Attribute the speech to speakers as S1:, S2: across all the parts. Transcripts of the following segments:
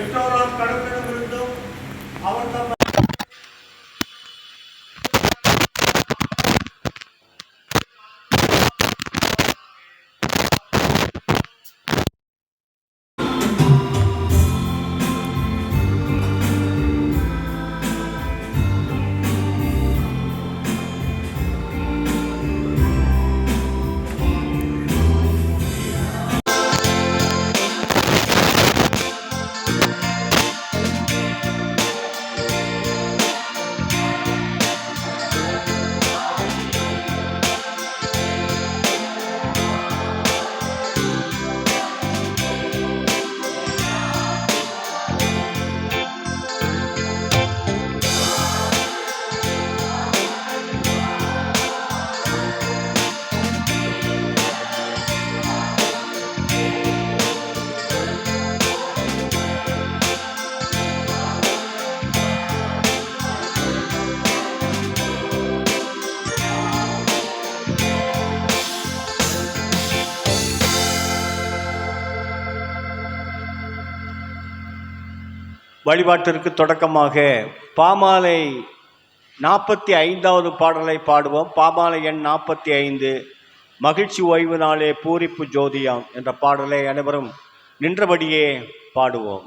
S1: பெற்றோரால் கடமையிடமிருந்தும் அவர் தம் வழிபாட்டிற்கு தொடக்கமாக பாமாலை 45வது பாடலை பாடுவோம். பாமாலை எண் 45, மகிழ்ச்சி ஓய்வு நாளே பூரிப்பு ஜோதியாம் என்ற பாடலை அனைவரும் நின்றபடியே பாடுவோம்.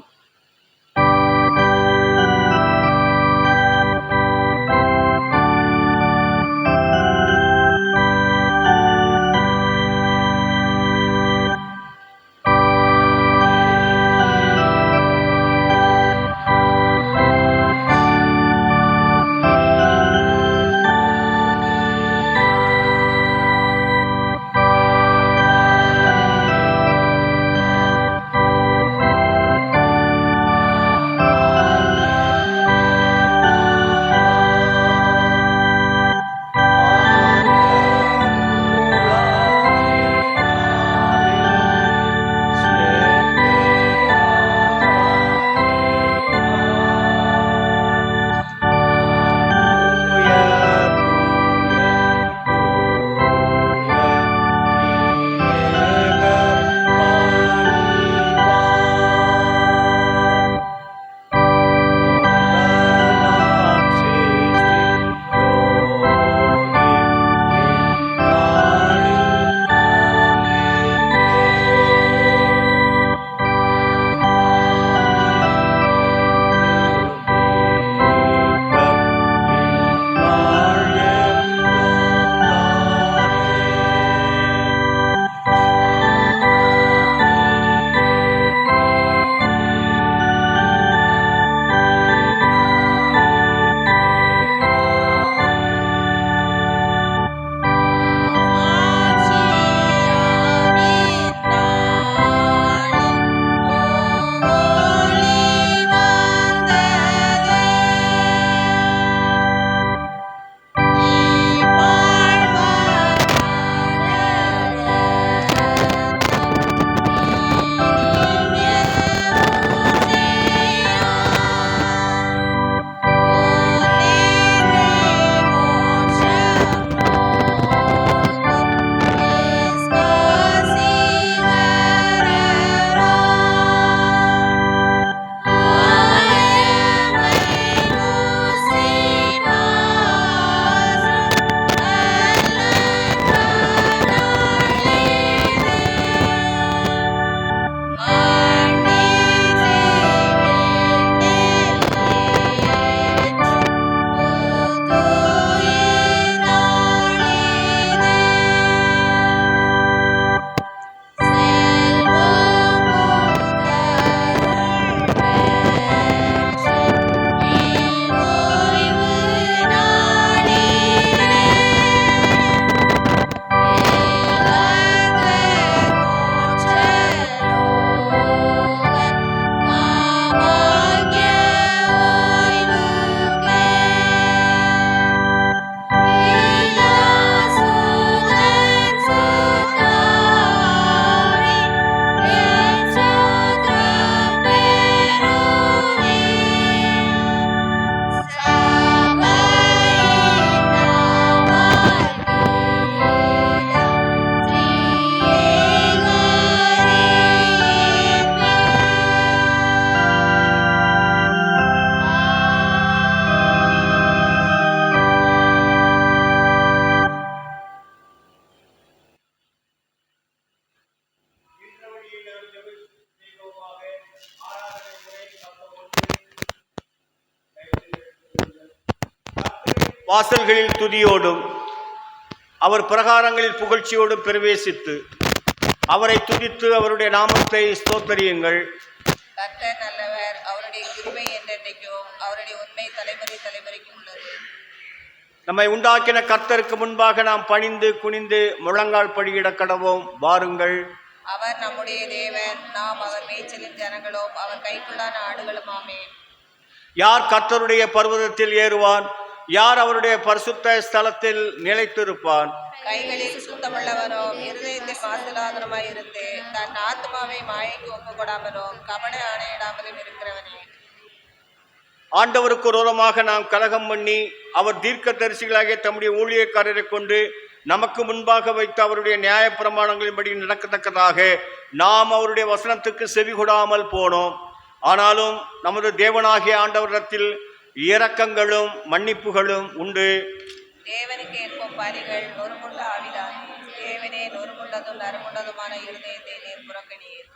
S1: வாசல்களில் துதியோடும் அவர் பிரகாரங்களில் புகழ்ச்சியோடும் பிரவேசித்து அவரை துதித்து அவருடைய நாமத்தை ஸ்தோத்தரியுங்கள்.
S2: கர்த்தர் நல்லவர், அவருடைய கிருபை என்றென்றைக்கும் அவருடைய உண்மை தலைமுறை தலைமுறைக்கும் உள்ளது.
S1: நம்மை உண்டாக்கின கர்த்தருக்கு முன்பாக நாம் பணிந்து குனிந்து முழங்கால் படியிட கடவோம். வாருங்கள்.
S2: அவர் நம்முடைய தேவன், நாம் அவர் மேய்ச்சலின் ஜனங்களும் அவர் கைக்குள்ளான ஆடுகளும் ஆமே.
S1: யார் கர்த்தருடைய பர்வதத்தில் ஏறுவான்? யார் அவருடைய பரிசுத்த ஸ்தலத்தில் நிலைத்திருப்பான்?
S2: கைகளில் சுத்தமுள்ளவரும் இருதயத்தில் மாசுலாதனமாய் இருந்து தன் ஆத்மாவை மாயைக்கு ஒப்புக்கொடாமலும் கபட ஆணையிடாமலும் இருக்கிறவனே.
S1: ஆண்டவருக்கு விரோதமாக நாம் கலகம் பண்ணி அவர் தீர்க்க தரிசிகளாகிய தம்முடைய ஊழியக்காரரை கொண்டு நமக்கு முன்பாக வைத்த அவருடைய நியாய பிரமாணங்களின்படி நடக்கத்தக்கதாக நாம் அவருடைய வசனத்துக்கு செவி கொடாமல் போனோம். ஆனாலும் நமது தேவனாகிய ஆண்டவரிடத்தில் இரக்கங்களும் மன்னிப்புகளும் உண்டு.
S2: தேவனுக்கு ஏற்பும் பலிகள் நொறுமுள்ள ஆவிதானே. தேவனே நொறுமுள்ளதும் நறுமுள்ளதுமான இருதயத்தை நீர் புறக்கணீர்.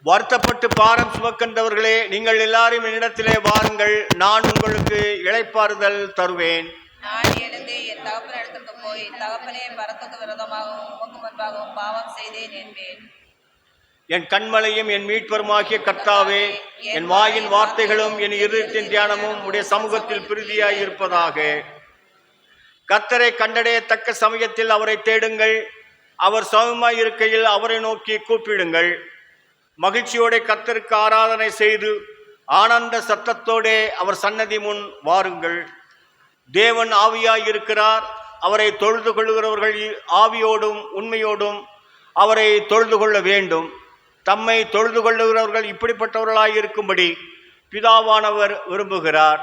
S1: வருத்தப்பட்டு பாரம் சுமக்கின்றவர்களே, நீங்கள் எல்லாரும் என்னிடத்திலே வாருங்கள், நான் உங்களுக்கு இளைப்பாறுதல் தருவேன்.
S2: நான் எழுந்து என் தகப்பன் இடத்துக்கு போய், தகப்பனே பரத்துக்கு விரோதமாகவும் உமக்கு முன்பாகவும் பாவம் செய்தேன் என்பேன்.
S1: என் கண்மலையும் என் மீட்பருமாகிய கர்த்தாவே, என் வாயின் வார்த்தைகளும் என் இருதயத்தின் தியானமும் உடைய சமூகத்தில் பிரீதியாய் இருப்பதாக. கர்த்தரை கண்டடையத்தக்க சமயத்தில் அவரை தேடுங்கள். அவர் சமமாய் இருக்கையில் அவரை நோக்கி கூப்பிடுங்கள். மகிழ்ச்சியோட கர்த்தருக்கு ஆராதனை செய்து ஆனந்த சத்தத்தோடே அவர் சன்னதி முன் வாருங்கள். தேவன் ஆவியாய் இருக்கிறார். அவரை தொழுது கொள்ளுகிறவர்கள் ஆவியோடும் உண்மையோடும் அவரை தொழுது கொள்ள வேண்டும். தம்மை தொழுது கொள்ளுகிறவர்கள் இப்படிப்பட்டவர்களாய் இருக்கும்படி பிதாவானவர் விரும்புகிறார்.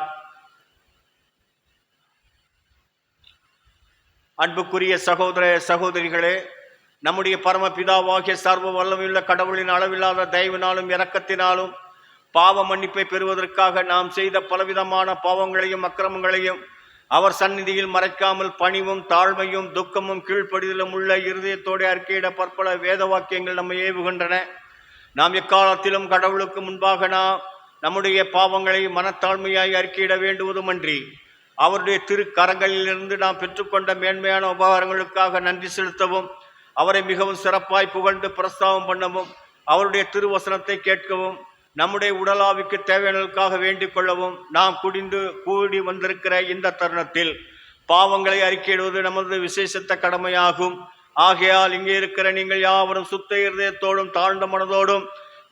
S1: அன்புக்குரிய சகோதர சகோதரிகளே, நம்முடைய பரம பிதாவாகிய சர்வ வல்லமையுள்ள கடவுளின் அளவில்லாத தயவினாலும் இரக்கத்தினாலும் பாவ மன்னிப்பை பெறுவதற்காக நாம் செய்த பலவிதமான பாவங்களையும் அக்கிரமங்களையும் அவர் சந்நிதியில் மறைக்காமல் பணிவும் தாழ்மையும் துக்கமும் கீழ்ப்படிதலும் உள்ள இருதயத்தோடு அறிக்கையிட பற்பல வேத வாக்கியங்கள் நம்மை ஏவுகின்றன. நாம் எக்காலத்திலும் கடவுளுக்கு முன்பாக நம்முடைய பாவங்களை மனத்தாழ்மையாய் அறிக்கையிட வேண்டுவதுமன்றி அவருடைய திருக்கரங்களிலிருந்து நாம் பெற்றுக்கொண்ட மேன்மையான உபகாரங்களுக்காக நன்றி செலுத்தவும், அவரை மிகவும் சிறப்பாய் புகழ்ந்து பிரஸ்தாபம் பண்ணவும், அவருடைய திருவசனத்தை கேட்கவும், நம்முடைய உடலாவிற்கு தேவையானதற்காக வேண்டிக் கொள்ளவும் நாம் கூடி வந்திருக்கிற இந்த தருணத்தில் பாவங்களை அறிக்கையிடுவது நமது விசேஷத்த கடமையாகும். ஆகையால் இங்கே இருக்கிற நீங்கள் யாவரும் சுத்த இருதயத்தோடும் தாழ்ந்த மனதோடும்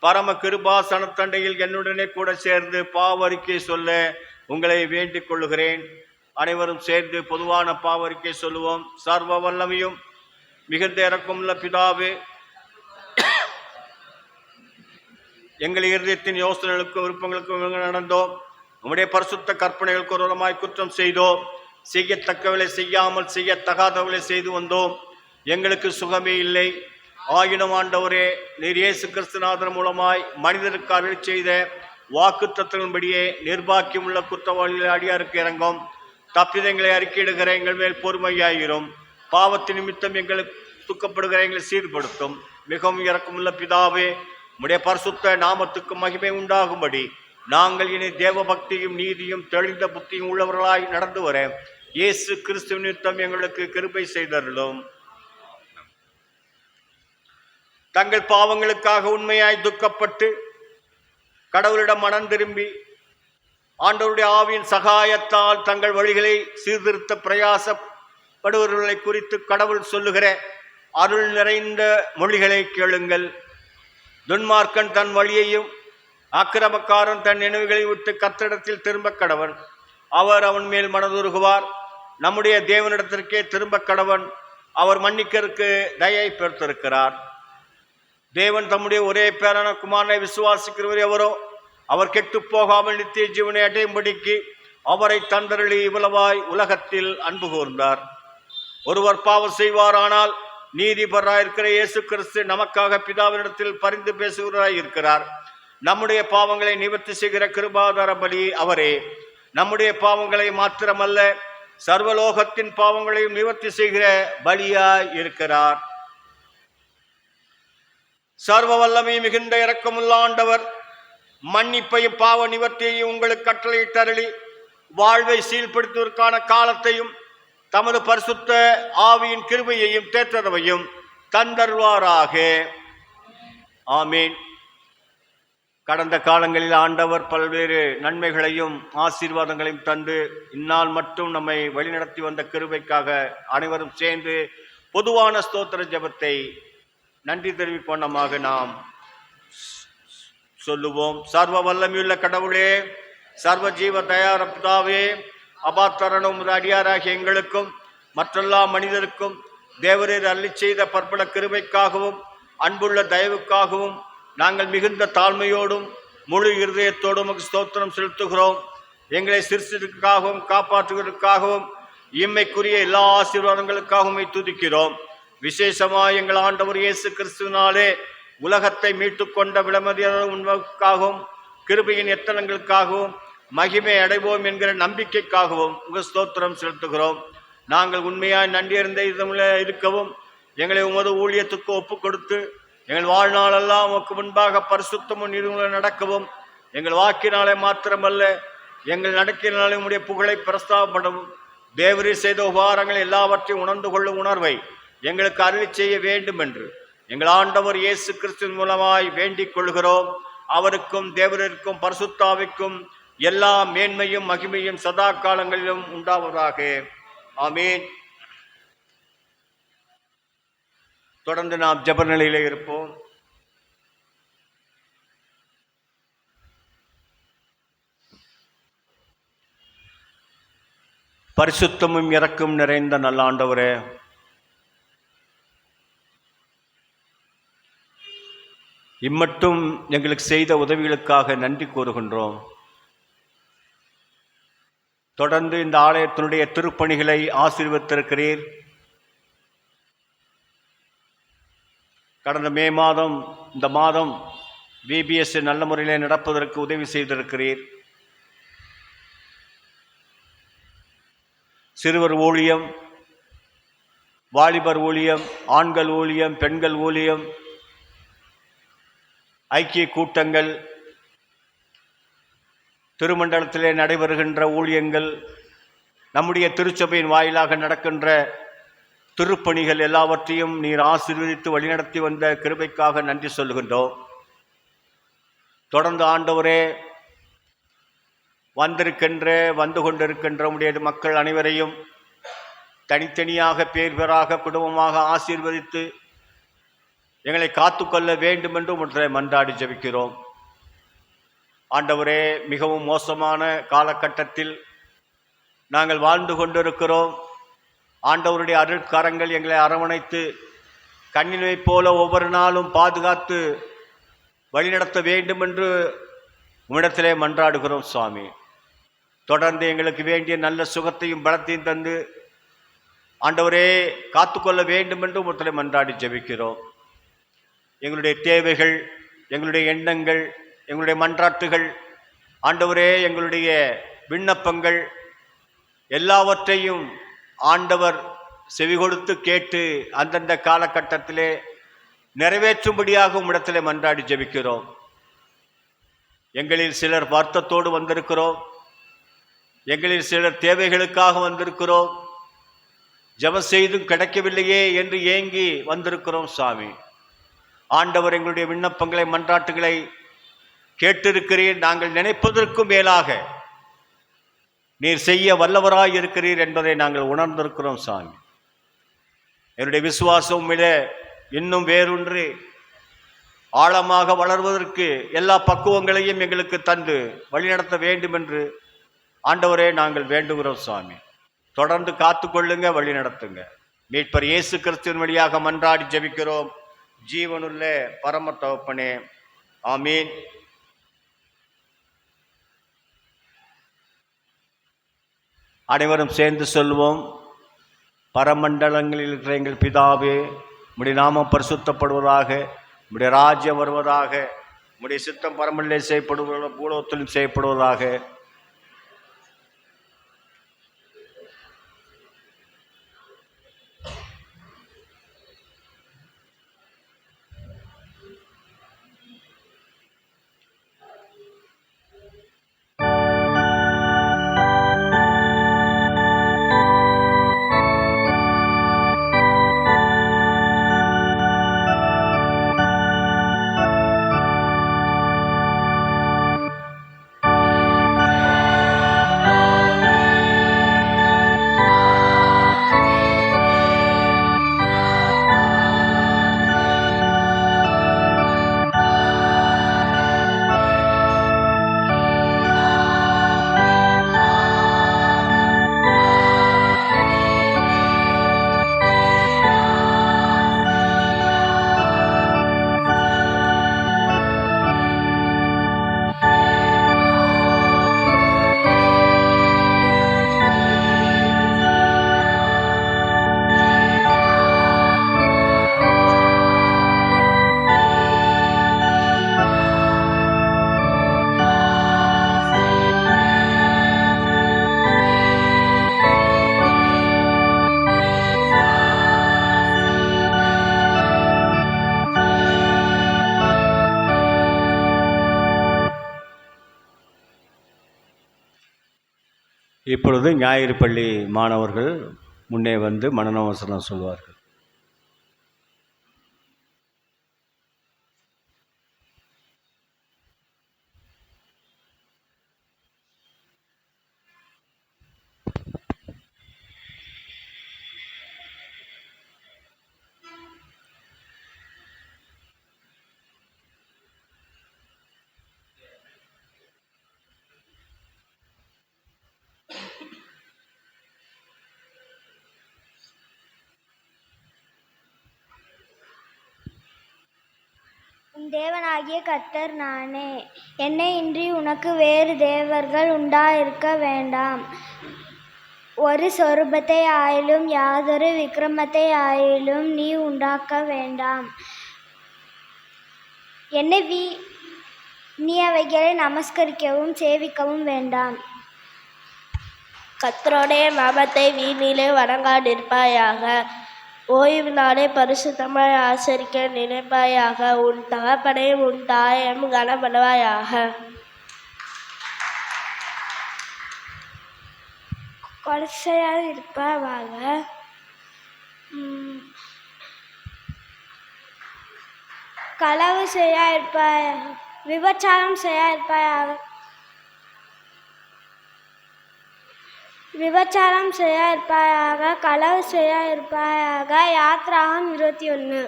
S1: பரம கிருபாசனத்தண்டையில் என்னுடனே கூட சேர்ந்து பாவறிக்கை சொல்ல உங்களை வேண்டிக் கொள்ளுகிறேன். அனைவரும் சேர்ந்து பொதுவான பாவறிக்கை சொல்லுவோம். சர்வ வல்லமையும் மிகுந்த இரக்கமுள்ள பிதாவே, எங்கள் இருதயத்தின் யோசனைகளுக்கும் விருப்பங்களுக்கும் நடந்தோம். உம்முடைய பரிசுத்த கற்பனைகளுக்கு விரோதமாய் குற்றம் செய்தோம். செய்யத்தக்கவளை செய்யாமல் செய்யத்தகாதவளை செய்து வந்தோம். எங்களுக்கு சுகமே இல்லை. ஆயினும் ஆண்டவரே, நீர் இயேசு கிறிஸ்துநாதன் மூலமாய் மனிதருக்கு அருள் செய்த வாக்கு தத்துவங்களின்படியே நிர்பாக்கியம் உள்ள குற்றவாளிகளை அடியாருக்கு இறங்கும். தப்பிதங்களை அறிக்கையிடுகிற எங்கள் மேல் பொறுமையாயிரும். பாவத்தின் நிமித்தம் எங்களுக்கு துக்கப்படுகிற எங்களை சீர்படுத்தும். மிகவும் இரக்கமுள்ள பிதாவே, உம்முடைய பரிசுத்த நாமத்துக்கு மகிமை உண்டாகும்படி நாங்கள் இனி தேவ பக்தியும் நீதியும் தெளிந்த புத்தியும் உள்ளவர்களாய் நடந்து வர இயேசு கிறிஸ்து நிமித்தம் எங்களுக்கு கிருபை செய்தருளும். தங்கள் பாவங்களுக்காக உண்மையாய் துக்கப்பட்டு கடவுளிடம் மனம் திரும்பி ஆண்டவருடைய ஆவியின் சகாயத்தால் தங்கள் வழிகளை சீர்திருத்த பிரயாசப்படுபவர்களை குறித்து கடவுள் சொல்லுகிற அருள் நிறைந்த மொழிகளை கேளுங்கள். துன்மார்க்கன் தன் வழியையும் ஆக்கிரமக்காரன் தன் நினைவுகளை விட்டு கர்த்தரிடத்தில் திரும்ப கடவன். அவர் அவன் மேல் மனதுருகுவார். நம்முடைய தேவனிடத்திற்கே திரும்ப கடவன். அவர் மன்னிக்கருக்கு தயை பெற்றிருக்கிறார். தேவன் தம்முடைய ஒரே பேரான குமாரனை விசுவாசிக்கிறவர் எவரோ அவர் கெட்டு போகாமல் நித்திய ஜீவனை அடையும்படிக்கு அவரை தந்தருளி இவ்வளவாய் உலகத்தில் அன்பு கூர்ந்தார். ஒருவர் பாவம் செய்வாரானால் நீதிபராயிருக்கிற இயேசு கிறிஸ்து நமக்காக பிதாவினிடத்தில் பரிந்து பேசுகிறாய் இருக்கிறார். நம்முடைய பாவங்களை நிவர்த்தி செய்கிற கிருபாதார பலி அவரே. நம்முடைய பாவங்களை மாத்திரமல்ல, சர்வலோகத்தின் பாவங்களையும் நிவர்த்தி செய்கிற பலியாய் இருக்கிறார். சர்வ வல்லமை மிகுந்த இரக்கமுள்ள ஆண்டவர் மன்னிப்பையும் பாவ நிவர்த்தியையும் உங்களுக்கு கட்டளை தருளி வாழ்வை சீர்படுத்துவதற்கான காலத்தையும் தமது பரிசுத்த ஆவியின் கிருபையையும் தேற்றரவையும் தந்தருவாராக. ஆமீன். கடந்த காலங்களில் ஆண்டவர் பல்வேறு நன்மைகளையும் ஆசீர்வாதங்களையும் தந்து இந்நாள் மட்டும் நம்மை வழிநடத்தி வந்த கிருபைக்காக அனைவரும் சேர்ந்து பொதுவான ஸ்தோத்திர ஜெபத்தை நன்றி தெரிவிப்போனமாக நாம் சொல்லுவோம். சர்வ வல்லமையுள்ள கடவுளே, சர்வ ஜீவ தயார பிதாவே, அபாத்தரனும் அடியாராகிய எங்களுக்கும் மற்றெல்லா மனிதருக்கும் தேவரீர் அள்ளி செய்த பற்பல கிருபைக்காகவும் அன்புள்ள தயவுக்காகவும் நாங்கள் மிகுந்த தாழ்மையோடும் முழு இருதயத்தோடும் ஸ்தோத்திரம் செலுத்துகிறோம். எங்களை சிறுசிற்காகவும் காப்பாற்றுவதற்காகவும் இம்மைக்குரிய எல்லா ஆசீர்வாதங்களுக்காகவும் துதிக்கிறோம். விசேஷமாக எங்கள் ஆண்டவர் இயேசு கிறிஸ்துவினாலே உலகத்தை மீட்டு கொண்ட விளமதியான உண்மைக்காகவும் கிருபையின் எத்தனங்களுக்காகவும் மகிமை அடைவோம் என்கிற நம்பிக்கைக்காகவும் உங்கள் ஸ்தோத்திரம் செலுத்துகிறோம். நாங்கள் உண்மையாய் நன்றியறிந்த இருக்கவும் எங்களை உமது ஊழியத்துக்கு ஒப்பு கொடுத்து எங்கள் வாழ்நாளெல்லாம் உமக்கு முன்பாக பரிசுத்தமும் நீதிமுறையும் நடக்கவும் எங்கள் வாக்கினாலே மாத்திரமல்ல எங்கள் நடக்கினாலே உடைய புகழை பிரஸ்தாபப்படவும் தேவரீர் செய்த உபகாரங்கள் எல்லாவற்றையும் உணர்ந்து கொள்ளும் உணர்வை எங்களுக்கு அருளி செய்ய வேண்டும் என்று எங்கள் ஆண்டவர் இயேசு கிறிஸ்துவின் மூலமாய் வேண்டிக் கொள்கிறோம். அவருக்கும் தேவரிற்கும் பரிசுத்தாவிக்கும் எல்லா மேன்மையும் மகிமையும் சதா காலங்களிலும் உண்டாவதாக. ஆமீன். தொடர்ந்து நாம் ஜெப நிலையிலே இருப்போம். பரிசுத்தமும் இரக்கம் நிறைந்த நல்ல ஆண்டவரே, இம்மட்டும் எங்களுக்கு செய்த உதவிகளுக்காக நன்றி கூறுகின்றோம். தொடர்ந்து இந்த ஆலயத்தினுடைய திருப்பணிகளை ஆசீர்வதித்திருக்கிறீர். கடந்த மே மாதம் இந்த மாதம் விபிஎஸ் நல்ல முறையில் நடப்பதற்கு உதவி செய்திருக்கிறீர். சிறுவர் ஊழியம், வாலிபர் ஊழியம், ஆண்கள் ஊழியம், பெண்கள் ஊழியம், ஐக்கிய கூட்டங்கள், திருமண்டலத்திலே நடைபெறுகின்ற ஊழியங்கள், நம்முடைய திருச்சபையின் வாயிலாக நடக்கின்ற திருப்பணிகள் எல்லாவற்றையும் நீர் ஆசீர்வதித்து வழிநடத்தி வந்த கிருபைக்காக நன்றி சொல்கின்றோம். தொடர்ந்து ஆண்டவரே, வந்து கொண்டிருக்கின்ற உடைய மக்கள் அனைவரையும் தனித்தனியாக பேர் பேராக குடும்பமாக ஆசீர்வதித்து எங்களை காத்துக்கொள்ள வேண்டும் என்று உங்களை மன்றாடி ஜெபிக்கிறோம். ஆண்டவரே, மிகவும் மோசமான காலகட்டத்தில் நாங்கள் வாழ்ந்து கொண்டிருக்கிறோம். ஆண்டவருடைய அருட்கரங்கள் எங்களை அரவணைத்து கண்ணினை போல ஒவ்வொரு நாளும் பாதுகாத்து வழிநடத்த வேண்டும் என்று உம்மிடத்திலே மன்றாடுகிறோம். சுவாமி, தொடர்ந்து எங்களுக்கு வேண்டிய நல்ல சுகத்தையும் பலத்தையும் தந்து ஆண்டவரே காத்துக்கொள்ள வேண்டும் என்று உம்மிடத்திலே மன்றாடி ஜெபிக்கிறோம். எங்களுடைய தேவைகள், எங்களுடைய எண்ணங்கள், எங்களுடைய மன்றாட்டுகள், ஆண்டவரே எங்களுடைய விண்ணப்பங்கள் எல்லாவற்றையும் ஆண்டவர் செவி கொடுத்து கேட்டு அந்தந்த காலகட்டத்திலே நிறைவேற்றும்படியாக உம்மிடத்திலே மன்றாடி ஜெபிக்கிறோம். எங்களில் சிலர் வருத்தத்தோடு வந்திருக்கிறோம். எங்களில் சிலர் தேவைகளுக்காக வந்திருக்கிறோம். ஜெபம் செய்தும் கிடைக்கவில்லையே என்று ஏங்கி வந்திருக்கிறோம். சாமி, ஆண்டவர் எங்களுடைய விண்ணப்பங்களை மன்றாட்டுகளை கேட்டிருக்கிறீர். நாங்கள் நினைப்பதற்கும் மேலாக நீர் செய்ய வல்லவராய் இருக்கிறீர் என்பதை நாங்கள் உணர்ந்திருக்கிறோம். சாமி, என்னுடைய விசுவாசம் இன்னும் வேறொன்று ஆழமாக வளர்வதற்கு எல்லா பக்குவங்களையும் எங்களுக்கு தந்து வழிநடத்த வேண்டும் என்று ஆண்டவரே நாங்கள் வேண்டுகிறோம். சுவாமி, தொடர்ந்து காத்துக்கொள்ளுங்க, வழி நடத்துங்க. மீட்பர் இயேசு கிறிஸ்துவின் வழியாக மன்றாடி ஜெபிக்கிறோம் ஜீவனுள்ள பரம தகப்பனே. ஆமீன். அனைவரும் சேர்ந்து சொல்வோம். பரமண்டலங்களில் இருக்கிற எங்கள் பிதாவே, உம்முடைய நாமம் பரிசுத்தப்படுவதாக, உம்முடைய ராஜ்யம் வருவதாக, உம்முடைய சித்தம் பரமண்டலே செய்யப்படுவதாக, பூலோகத்திலும் செய்யப்படுவதாக. இப்பொழுது ஞாயிறு பள்ளி மாணவர்கள் முன்னே வந்து மனனவசனம் சொல்வார்கள்.
S3: உன் தேவனாகிய கர்த்தர் நானே. என்னை இன்றி உனக்கு வேறு தேவர்கள் உண்டாயிருக்க வேண்டாம். ஒரு சொரூபத்தை ஆயிலும் யாதொரு விக்கிரமத்தை ஆயிலும் நீ உண்டாக்க வேண்டாம். நீ அவைகளை நமஸ்கரிக்கவும் சேவிக்கவும் வேண்டாம்.
S4: கர்த்தருடைய நாமத்தை வீணிலே வணங்காதிருப்பாயாக. ஓய்வு நாளை பரிசுத்தமாய் ஆசரிக்க நினைப்பாயாக. உன் தகப்பனையும் உன் தாயையும் கனப்படுவாயாக.
S3: கொலை செய்யாதிருப்பாயாக. களவு செய்யாதிருப்பாயாக. விபச்சாரம் செய்யாதிருப்பாயாக. களவு செய்யாதிருப்பாயாக. யாத்ராகம் 21.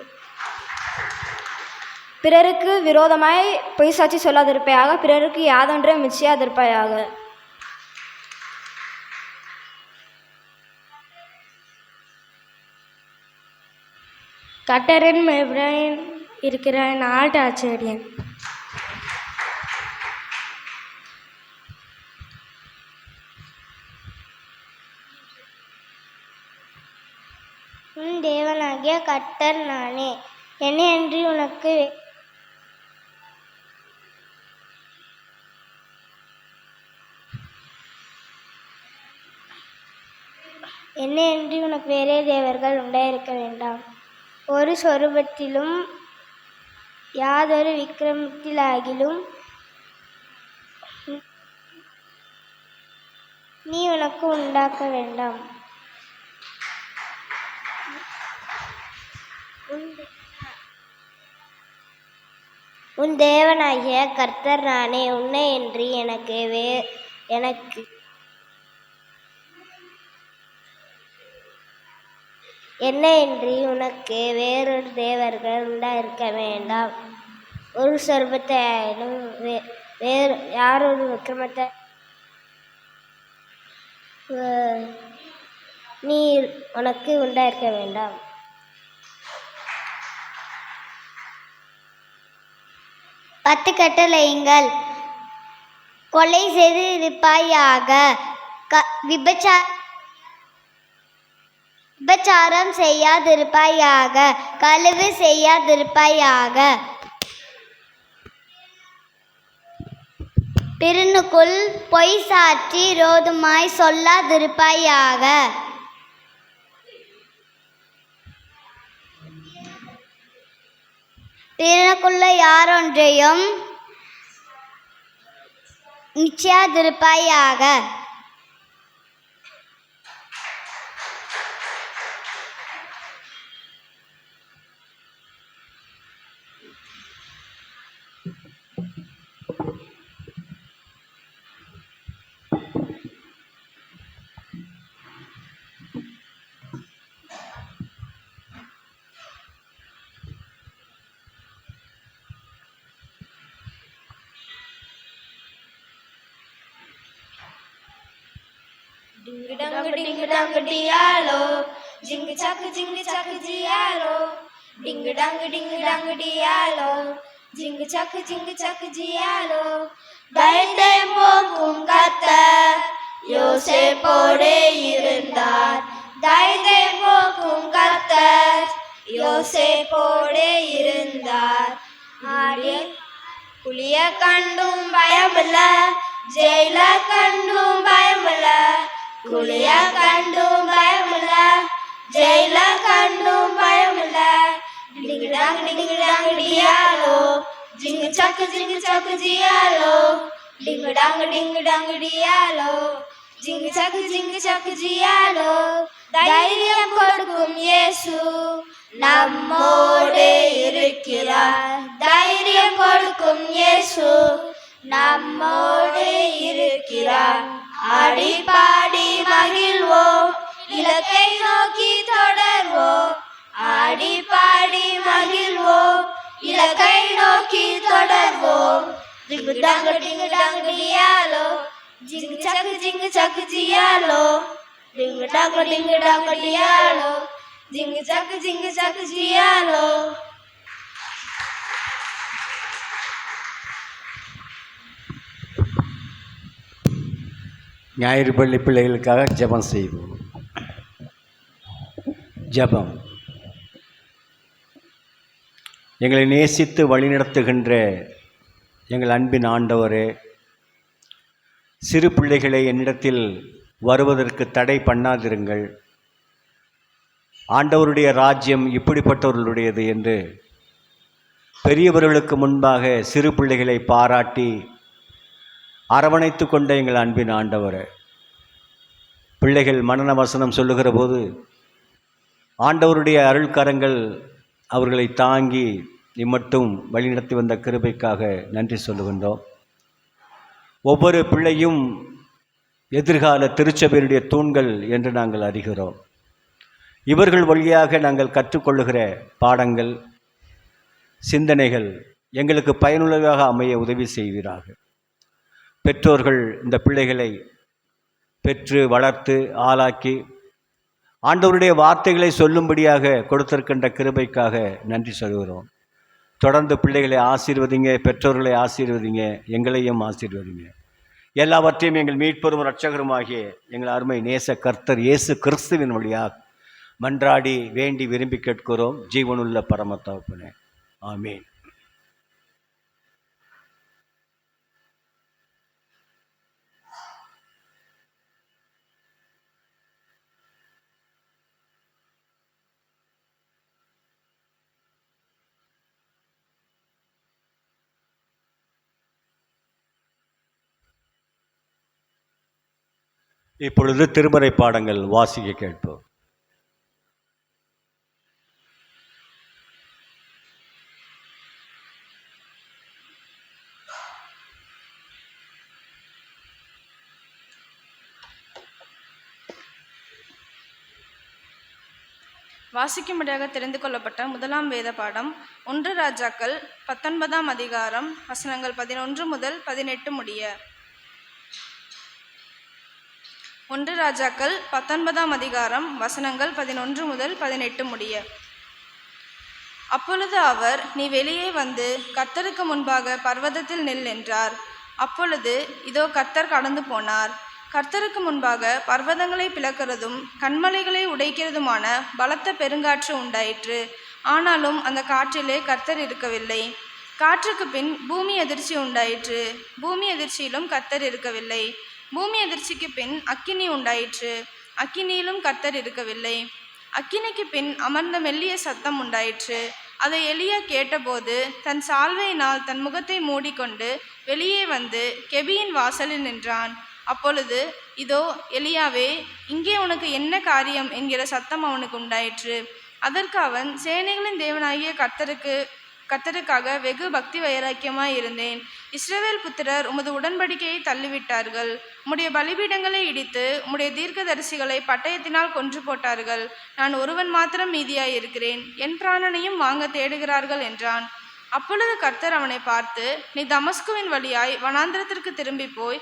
S5: பிறருக்கு விரோதமாய் பொய் சாட்சி சொல்லாதிருப்பாயாக. பிறருக்கு யாதொன்றை மிச்சியாதிருப்பாயாக.
S3: கர்த்தரின் மேய்ப்பனாய் இருக்கிற நாட்டு ஆச்சரியன். உன் தேவனாகிய கர்த்தர் நானே. என்னை அன்றி உனக்கு வேறே தேவர்கள் உண்டாயிருக்க வேண்டாம். ஒரு சொரூபத்திலும் யாதொரு விக்கிரமத்திலாகிலும் நீ உனக்கு உண்டாக்க வேண்டாம். உன் தேவனாகிய கர்த்தர் நானே. உன்னை என்று உனக்கு வேறொரு தேவர்கள் உண்டாயிருக்க வேண்டாம். ஒரு சொர்பத்தை ஆயிலும் வேறு யாரொரு விக்கிரமத்தை நீ உனக்கு உண்டாயிருக்க வேண்டாம். பத்து கட்டளைகள். கொலை செய்து இருப்பாயாக. விபச்சாரம் செய்யாதிருப்பாயாக. களவு செய்யாதிருப்பாயாக. பிறனுக்குள் பொய் சாட்சி விரோதமாய் சொல்லாதிருப்பாயாக. பிறனுக்குள்ள யாரொன்றையும் நிச்சயாதிருப்பாயாக.
S4: Ding dang dialo, jing chak jialo. Ding dang dialo, jing chak jialo. Daite pokum kata, யோசேப்போடே இருந்தார். daite pokum kata, யோசேப்போடே இருந்தார். புலிய கண்டும் பயமில்ல, ஜெயில கண்டும் பயமில்ல. குளிய கண்டும் பயமில்ல, ஜெயில கண்டும் பயமில்ல. டிங்கிடாங் டியாலோ, ஜிங்கு சக்கு ஜியாலோ. டிங்கிடாங் டியாலோ, ஜிங்கு சக்கு ஜியாலோ தைரியம் கொடுக்கும் இயேசு நம்மோடு இருக்கிறார். தைரியம் கொடுக்கும் இயேசு நம்மோடு இருக்கிறார். ஆடி பாடி மகிழ்வோம், இலக்கை நோக்கி தொடர்வோம். ஆடி பாடி மகிழ்வோம், இலக்கை நோக்கி தொடர்வோம். டிங்கு டாங்கு டியாலோ ஜிங்கு சக்கு ஜியாலோ டிங்கு டாங்கு டியாலோ ஜிங்கு சக்கு ஜியாலோ.
S1: ஞாயிறு பள்ளி பிள்ளைகளுக்காக ஜெபம் செய்வோம். ஜெபம். எங்களை நேசித்து வழிநடத்துகின்ற எங்கள் அன்பின் ஆண்டவரே, சிறு பிள்ளைகளை என்னிடத்தில் வருவதற்கு தடை பண்ணாதிருங்கள். ஆண்டவருடைய ராஜ்யம் இப்படிப்பட்டவர்களுடையது என்று பெரியவர்களுக்கு முன்பாக சிறு பிள்ளைகளை பாராட்டி அரவணைத்து கொண்ட எங்கள் அன்பின் ஆண்டவரே, பிள்ளைகள் மனன வசனம் சொல்லுகிற போது ஆண்டவருடைய அருள்கரங்கள் அவர்களை தாங்கி இம்மட்டும் வழிநடத்தி வந்த கிருபைக்காக நன்றி சொல்லுகின்றோம். ஒவ்வொரு பிள்ளையும் எதிர்கால திருச்சபையுடைய தூண்கள் என்று நாங்கள் அறிகிறோம். இவர்கள் வழியாக நாங்கள் கற்றுக்கொள்ளுகிற பாடங்கள், சிந்தனைகள் எங்களுக்கு பயனுள்ளதாக அமைய உதவி செய்வீராக. பெற்றோர்கள் இந்த பிள்ளைகளை பெற்று வளர்த்து ஆளாக்கி ஆண்டவருடைய வார்த்தைகளை சொல்லும்படியாக கொடுத்திருக்கின்ற கிருபைக்காக நன்றி சொல்கிறோம். தொடர்ந்து பிள்ளைகளை ஆசீர்வதிங்க, பெற்றோர்களை ஆசீர்வதிங்க, எங்களையும் ஆசீர்வதிங்க. எல்லாவற்றையும் எங்கள் மீட்பெரும் இரட்சகருமாகிய எங்கள் அருமை நேச கர்த்தர் இயேசு கிறிஸ்துவின் வழியாக மன்றாடி வேண்டி விரும்பி கேட்கிறோம் ஜீவனுள்ள பரம தகப்பனே, ஆமீன். இப்பொழுது திருமறை பாடங்கள் வாசிக்க கேட்போம்.
S6: வாசிக்கும்படியாக தெரிந்து கொள்ளப்பட்ட முதலாம் வேத பாடம் 1 ராஜாக்கள் 19ஆம் அதிகாரம் வசனங்கள் 11 முதல் 18 முடிய. 1 ராஜாக்கள் 19ஆம் அதிகாரம் வசனங்கள் 11 முதல் 18 முடிய. அப்பொழுது அவர், நீ வெளியே வந்து கர்த்தருக்கு முன்பாக பர்வதத்தில் நில் என்றார். அப்பொழுது இதோ கர்த்தர் கடந்து போனார். கர்த்தருக்கு முன்பாக பர்வதங்களை பிளக்கிறதும் கன்மலைகளை உடைக்கிறதுமான பலத்த பெருங்காற்று உண்டாயிற்று. ஆனாலும் அந்த காற்றிலே கர்த்தர் இருக்கவில்லை. காற்றுக்கு பின் பூமி அதிர்ச்சி உண்டாயிற்று. பூமி அதிர்ச்சியிலும் கர்த்தர் இருக்கவில்லை. பூமி அதிர்ச்சிக்கு பின் அக்கினி உண்டாயிற்று. அக்கினியிலும் கர்த்தர் இருக்கவில்லை. அக்கினிக்கு பின் அமர்ந்த மெல்லிய சத்தம் உண்டாயிற்று. அதை எலியா கேட்டபோது தன் சால்வையினால் தன் முகத்தை மூடிக்கொண்டு வெளியே வந்து கெபியின் வாசலில் நின்றான். அப்பொழுது, இதோ எலியாவே, இங்கே உனக்கு என்ன காரியம் என்கிற சத்தம் அவனுக்கு உண்டாயிற்று. அதற்கு அவன், சேனைகளின் தேவனாகிய கர்த்தருக்காக வெகு பக்தி வைராக்கியமாய் இருந்தேன். இஸ்ரவேல் புத்திரர் உமது உடன்படிக்கையை தள்ளிவிட்டார்கள். உம்முடைய பலிபீடங்களை இடித்து உம்முடைய தீர்க்கதரிசிகளை பட்டயத்தினால் கொன்று போட்டார்கள். நான் ஒருவன் மாத்திரம் மீதியாய் இருக்கிறேன். என் பிராணனையும் வாங்க தேடுகிறார்கள் என்றான். அப்பொழுது கர்த்தர் அவனை பார்த்து, நீ தமஸ்குவின் வழியாய் வனாந்திரத்திற்கு திரும்பி போய்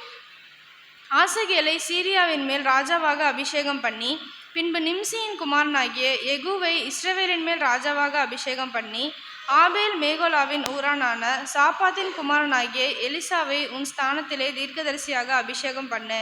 S6: ஆசகேலை சீரியாவின் மேல் ராஜாவாக அபிஷேகம் பண்ணி, பின்பு நிம்சியின் குமாரனாகிய யெகூவை இஸ்ரவேலின் மேல் ராஜாவாக அபிஷேகம் பண்ணி, ஆபேல் மேகோலாவின் ஊரானான சாப்பாத்தின் குமாரனாகிய எலிசாவை உன் ஸ்தானத்திலே தீர்க்கதரிசியாக அபிஷேகம் பண்ணு.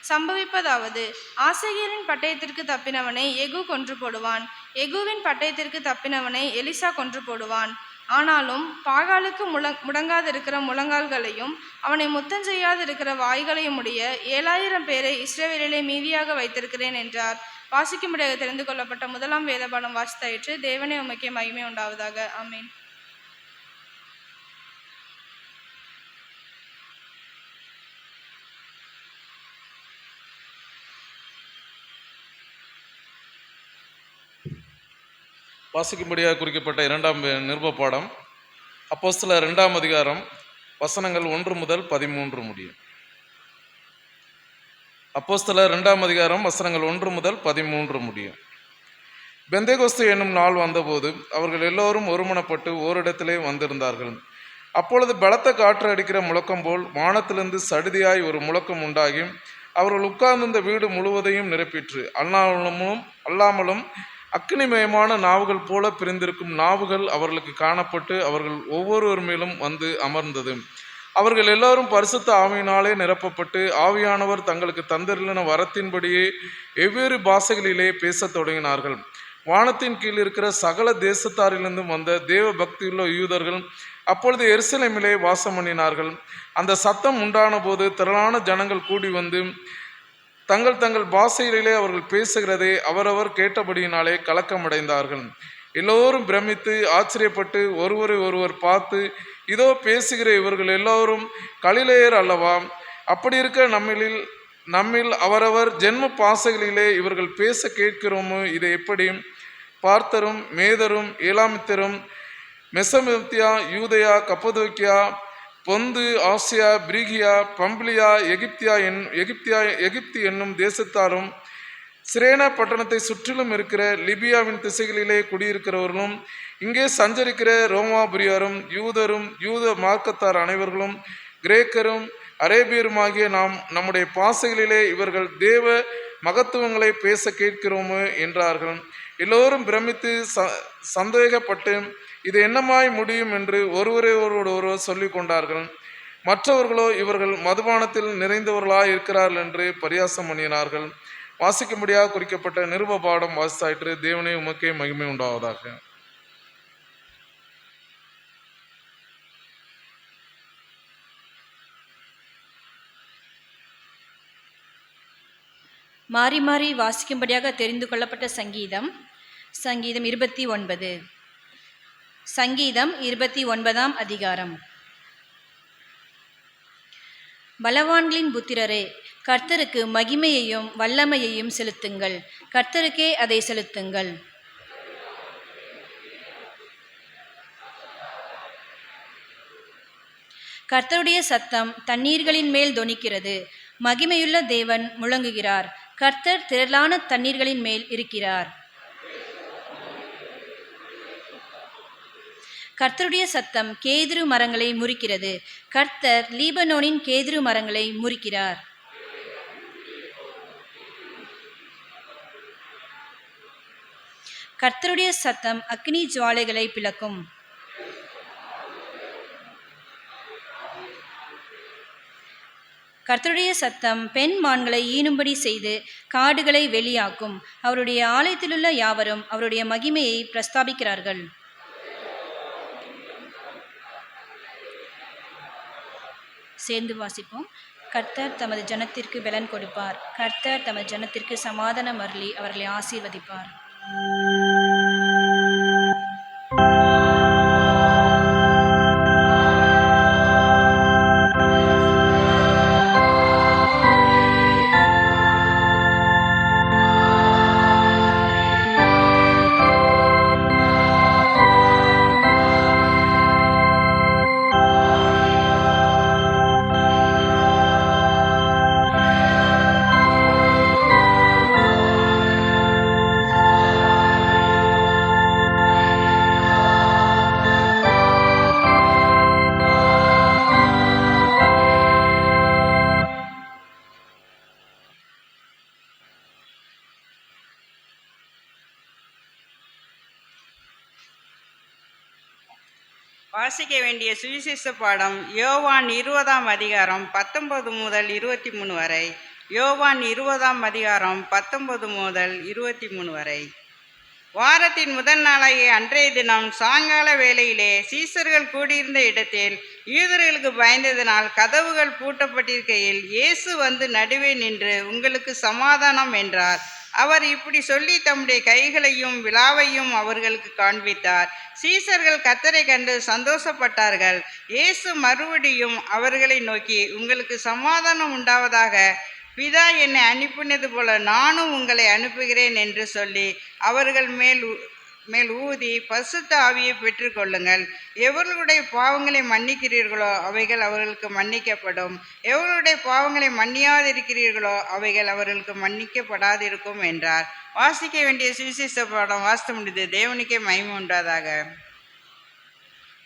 S6: சம்பவிப்பதாவது, ஆசகேலின் பட்டயத்திற்கு தப்பினவனை யெகூ கொன்று போடுவான். யெகூவின் பட்டயத்திற்கு தப்பினவனை எலிசா கொன்று போடுவான். ஆனாலும் பாகாலுக்கு முடங்காதிருக்கிற முழங்கால்களையும் அவனை முத்தம் செய்யாதிருக்கிற வாய்களையும் உடைய 7000 பேரை இஸ்ரவேலிலே மீதியாக வைத்திருக்கிறேன் என்றார். வாசிக்கும்படியாக தெரிந்து கொள்ளப்பட்ட முதலாம் வேதபாடம் வாசித்தாயிற்று. தேவனே உமக்கே மகிமை உண்டாவதாக. ஆமீன்.
S7: வாசிக்கும்படியாக குறிக்கப்பட்ட இரண்டாம் நிருப பாடம் அப்போஸ்தலர் 2ஆம் அதிகாரம் வசனங்கள் 1 முதல் 13 முடியும். அப்போஸ்தலர் 2ஆம் அதிகாரம் வசனங்கள் 1 முதல் 13 முடியும். பெந்தேகோஸ்து என்னும் நாள் வந்தபோது அவர்கள் எல்லோரும் ஒருமனப்பட்டு ஓரிடத்திலே வந்திருந்தார்கள். அப்பொழுது பலத்த காற்று அடிக்கிற முழக்கம் போல் வானத்திலிருந்து சடுதியாய் ஒரு முழக்கம் உண்டாகி அவர்கள் உட்கார்ந்திருந்த வீடு முழுவதையும் நிரப்பிற்று. அல்லாமலும் அக்கினிமயமான நாவுகள் போல பிரிந்திருக்கும் நாவுகள் அவர்களுக்கு காணப்பட்டு அவர்கள் ஒவ்வொருவர் மேலும் வந்து அமர்ந்தது. அவர்கள் எல்லாரும் பரிசுத்த ஆவியினாலே நிரப்பப்பட்டு ஆவியானவர் தங்களுக்கு தந்திருளின வரத்தின்படியே வெவ்வேறு பாஷைகளிலே பேசத் தொடங்கினார்கள். வானத்தின் கீழ் இருக்கிற சகல தேசத்தாரிலிருந்தும் வந்த தேவ பக்தியுள்ள யூதர்கள் அப்பொழுது எருசலேமிலே வாசம் பண்ணினார்கள். அந்த சத்தம் உண்டான போது திரளான ஜனங்கள் கூடி வந்து தங்கள் பாஷைகளிலே அவர்கள் பேசுகிறதை அவரவர் கேட்டபடியினாலே கலக்கமடைந்தார்கள். எல்லோரும் பிரமித்து ஆச்சரியப்பட்டு ஒருவரை ஒருவர் பார்த்து, இதோ பேசுகிற இவர்கள் எல்லோரும் கலிலேயர் அல்லவா? அப்படி இருக்க நம்மில் அவரவர் ஜென்ம பாஷைகளிலே இவர்கள் பேச கேட்கிறோமோ? இதை எப்படி? பார்த்தரும் மேதரும் ஏலாமித்தரும் மெசமெத்தியா யூதயா கப்பதோக்கியா பொந்து ஆசியா பிரிகியா பம்பிலியா எகிப்து என்னும் தேசத்தாரும் சிரேனா பட்டணத்தை சுற்றிலும் இருக்கிற லிபியாவின் திசைகளிலே குடியிருக்கிறவர்களும் இங்கே சஞ்சரிக்கிற ரோமாபுரியாரும் யூதரும் யூத மார்க்கத்தார் அனைவர்களும் கிரேக்கரும் அரேபியருமாகிய நம்முடைய பாஷைகளிலே இவர்கள் தேவ மகத்துவங்களை பேச கேட்கிறோமோ என்றார்கள். எல்லோரும் பிரமித்து சந்தேகப்பட்டு இது என்னமாய் முடியும் என்று ஒருவரோடு சொல்லிக் கொண்டார்கள். மற்றவர்களோ இவர்கள் மதுபானத்தில் நிறைந்தவர்களாய் இருக்கிறார்கள் என்று பரியாசம் பண்ணினார்கள். வாசிக்கும்படியாக குறிக்கப்பட்ட நிருப பாடம் வாசித்தாயிற்று. தேவனே உமக்கே மகிமை உண்டாவதாக.
S8: மாறி மாறி வாசிக்கும்படியாக தெரிந்து கொள்ளப்பட்ட சங்கீதம் 29. சங்கீதம் 29ஆம் அதிகாரம். பலவான்களின் புத்திரரே, கர்த்தருக்கு மகிமையையும் வல்லமையையும் செலுத்துங்கள். கர்த்தருக்கே அதை செலுத்துங்கள். கர்த்தருடைய சத்தம் தண்ணீர்களின் மேல் தொனிக்கிறது. மகிமையுள்ள தேவன் முழங்குகிறார். கர்த்தர் திரளான தண்ணீர்களின் மேல் இருக்கிறார். கர்த்தருடைய சத்தம் கேதுரு மரங்களை முறிக்கிறது. கர்த்தர் லீபனோனின் கேதுரு மரங்களை முறிக்கிறார். கர்த்தருடைய சத்தம் அக்னி ஜுவாலைகளை பிளக்கும். கர்த்தருடைய சத்தம் பெண் மான்களை ஈனும்படி செய்து காடுகளை வெளியாக்கும். அவருடைய ஆலயத்திலுள்ள யாவரும் அவருடைய மகிமையை பிரஸ்தாபிக்கிறார்கள். சேர்ந்து வாசிப்போம். கர்த்தர் தமது ஜனத்திற்கு பலன் கொடுப்பார். கர்த்தர் தமது ஜனத்திற்கு சமாதானம் அருளி அவர்களை ஆசீர்வதிப்பார்.
S2: வாசிக்க வேண்டிய சுவிசேஷ பாடம் யோவான் 20ஆம் அதிகாரம் 19 முதல் 23 வரை. யோவான் 20ஆம் அதிகாரம் 19 முதல் 23 வரை. வாரத்தின் முதல் நாளாகிய அன்றைய தினம் சாயங்கால வேளையிலே சீசர்கள் கூடியிருந்த இடத்தில் யூதர்களுக்கு பயந்ததினால் கதவுகள் பூட்டப்பட்டிருக்கையில் இயேசு வந்து நடுவே நின்று, உங்களுக்கு சமாதானம் என்றார். அவர் இப்படி சொல்லி தம்முடைய கைகளையும் விலாவையும் அவர்களுக்கு காண்பித்தார். சீசர்கள் கர்த்தரை கண்டு சந்தோஷப்பட்டார்கள். இயேசு மறுபடியும் அவர்களை நோக்கி, உங்களுக்கு சமாதானம் உண்டாவதாக. பிதா என்னை அனுப்பினது போல நானும் உங்களை அனுப்புகிறேன் என்று சொல்லி அவர்கள் மேல் ஊதி பரிசுத்த ஆவியை பெற்றுக்கொள்ளுங்கள். எவர்களுடைய பாவங்களை மன்னிக்கிறீர்களோ அவைகள் அவர்களுக்கு மன்னிக்கப்படும், எவர்களுடைய பாவங்களை மன்னியாதிருக்கிறீர்களோ அவைகள் அவர்களுக்கு மன்னிக்கப்படாதிருக்கும் என்றார். வாசிக்க வேண்டிய சுவிசேஷ பாடம் வாசித்து முடிந்தது. தேவனுக்கே மகிமை உண்டாதாக.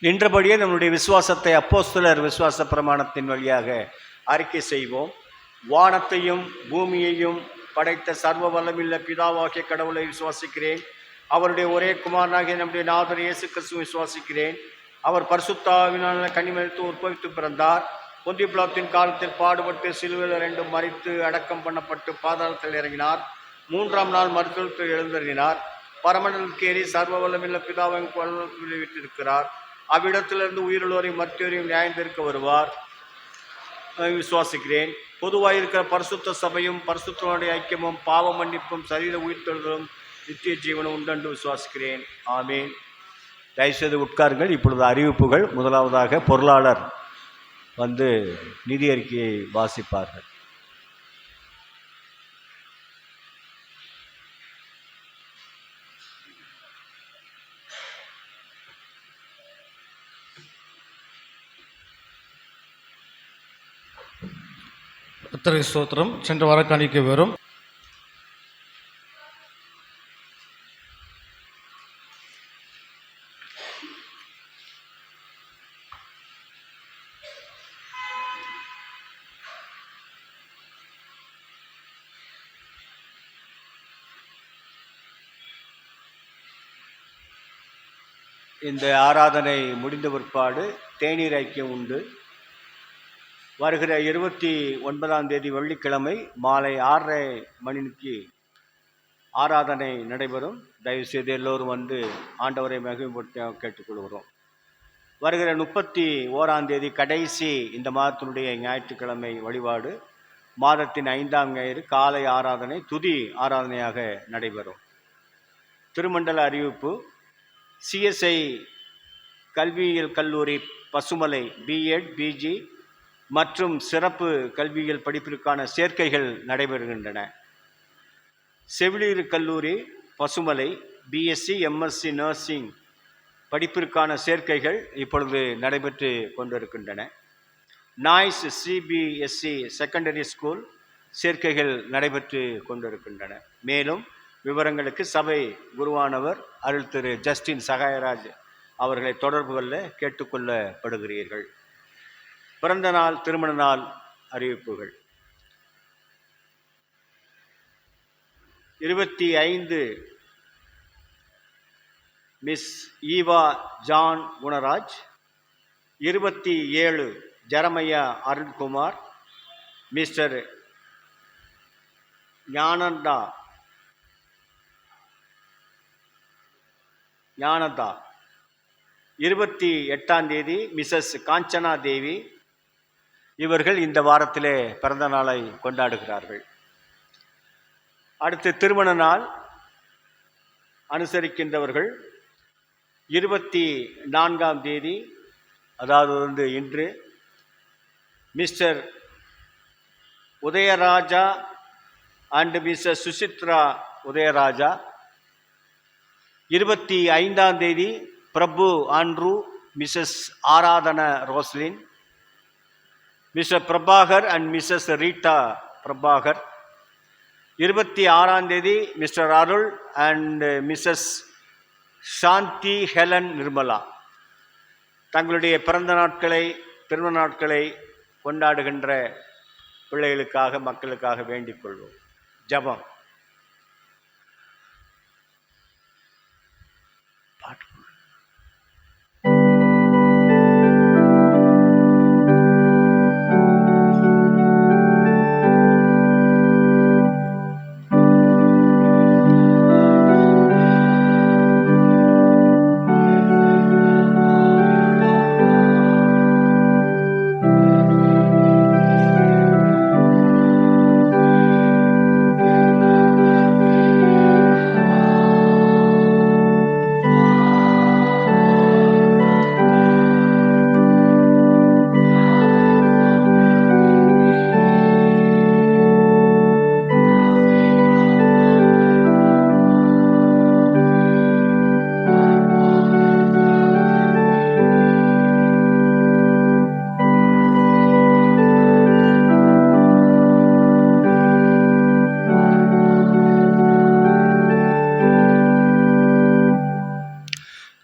S1: நின்றபடியே நம்முடைய விசுவாசத்தை அப்போஸ்தலர் விசுவாச பிரமாணத்தின் வழியாக அறிக்கை செய்வோம். வானத்தையும் பூமியையும் படைத்த சர்வ வல்லமில்ல பிதாவாகிய கடவுளை விசுவாசிக்கிறேன். அவருடைய ஒரே குமாரனாகிய நம்முடைய நாதர் இயேசு கிறிஸ்துவை விசுவாசிக்கிறேன். அவர் பரிசுத்த ஆவியினால் கன்னிமரித்து உற்பவித்து பிறந்தார். பொந்திய பிலாத்தின் காலத்தில் பாடுபட்டு சிலுவையில் 2 மரித்து அடக்கம் பண்ணப்பட்டு பாதாளத்தில் இறங்கினார். 3ஆம் நாள் மருத்துவத்தில் எழுந்தறினார். பரமண்டலத்துக்கு ஏறி சர்வ வல்லமில்ல பிதாவை விட்டிருக்கிறார். அவ்விடத்திலிருந்து உயிருள்ளோரையும் மருத்துவரையும் நியாயந்திருக்க வருவார் விசுவாசிக்கிறேன். பொதுவாக இருக்கிற பரிசுத்த சபையும் பரிசுத்தனுடைய ஐக்கியமும் பாவ மன்னிப்பும் சரீர உயிர்த்தெழுதலும் நித்திய ஜீவனும் உண்டென்று விசுவாசிக்கிறேன். ஆமீன். தயவுசெய்து உட்காருங்கள். இப்பொழுது அறிவிப்புகள். முதலாவதாக பொருளாளர் வந்து நிதி அறிக்கையை வாசிப்பார்கள்.
S9: கர்த்தரை ஸ்தோத்திரம். சென்ற வார காணிக்கை வரும்.
S1: இந்த ஆராதனை முடிந்த பிற்பாடு தேநீர் ஐக்கியம் உண்டு. வருகிற 29ஆம் தேதி வெள்ளிக்கிழமை மாலை 6:30 மணிக்கு ஆராதனை நடைபெறும். தயவுசெய்து எல்லோரும் வந்து ஆண்டவரை மகிமைப்படுத்த கேட்டுக்கொள்கிறோம். வருகிற 31ஆம் தேதி கடைசி இந்த மாதத்தினுடைய ஞாயிற்றுக்கிழமை வழிபாடு மாதத்தின் 5ஆம் ஞாயிறு காலை ஆராதனை துதி ஆராதனையாக நடைபெறும். திருமண்டல அறிவிப்பு. சிஎஸ்ஐ கல்வியியல் கல்லூரி பசுமலை பிஎட் பிஜி மற்றும் சிறப்பு கல்வியியல் படிப்பிற்கான சேர்க்கைகள் நடைபெறுகின்றன. செவிலியர் கல்லூரி பசுமலை பிஎஸ்சி எம்எஸ்சி நர்சிங் படிப்பிற்கான சேர்க்கைகள் இப்பொழுது நடைபெற்று கொண்டிருக்கின்றன. நாய்ஸ் சிபிஎஸ்சி செகண்டரி ஸ்கூல் சேர்க்கைகள் நடைபெற்று கொண்டிருக்கின்றன. மேலும் விவரங்களுக்கு சபை குருவானவர் அருள் திரு ஜஸ்டின் சகாயராஜ் அவர்களை தொடர்பு கொள்ள கேட்டுக்கொள்ளப்படுகிறீர்கள். பிறந்த நாள் திருமண நாள் அறிவிப்புகள். 25 Miss Eva John Gunaraj. 27 Jeremiah Arunkumar. Mr Gnananda 28ஆம் தேதி மிஸ்ஸஸ் காஞ்சனா தேவி. இவர்கள் இந்த வாரத்திலே பிறந்த நாளை கொண்டாடுகிறார்கள். அடுத்து திருமண நாள் அனுசரிக்கின்றவர்கள் 24ஆம் தேதி, அதாவது இன்று Mr Udayaraja and Mrs Suchitra Udayaraja. 25ஆம் தேதி Prabhu Andrew, Mrs Aradhana Roslin. Mr Prabhakar and Mrs Rita Prabhakar. 26ஆம் தேதி Mr Arul and Mrs Shanthi Helen Nirmala. தங்களுடைய பிறந்த நாட்களை திருமண நாட்களை கொண்டாடுகின்ற பிள்ளைகளுக்காக மக்களுக்காக வேண்டிக் கொள்வோம். ஜெபம்.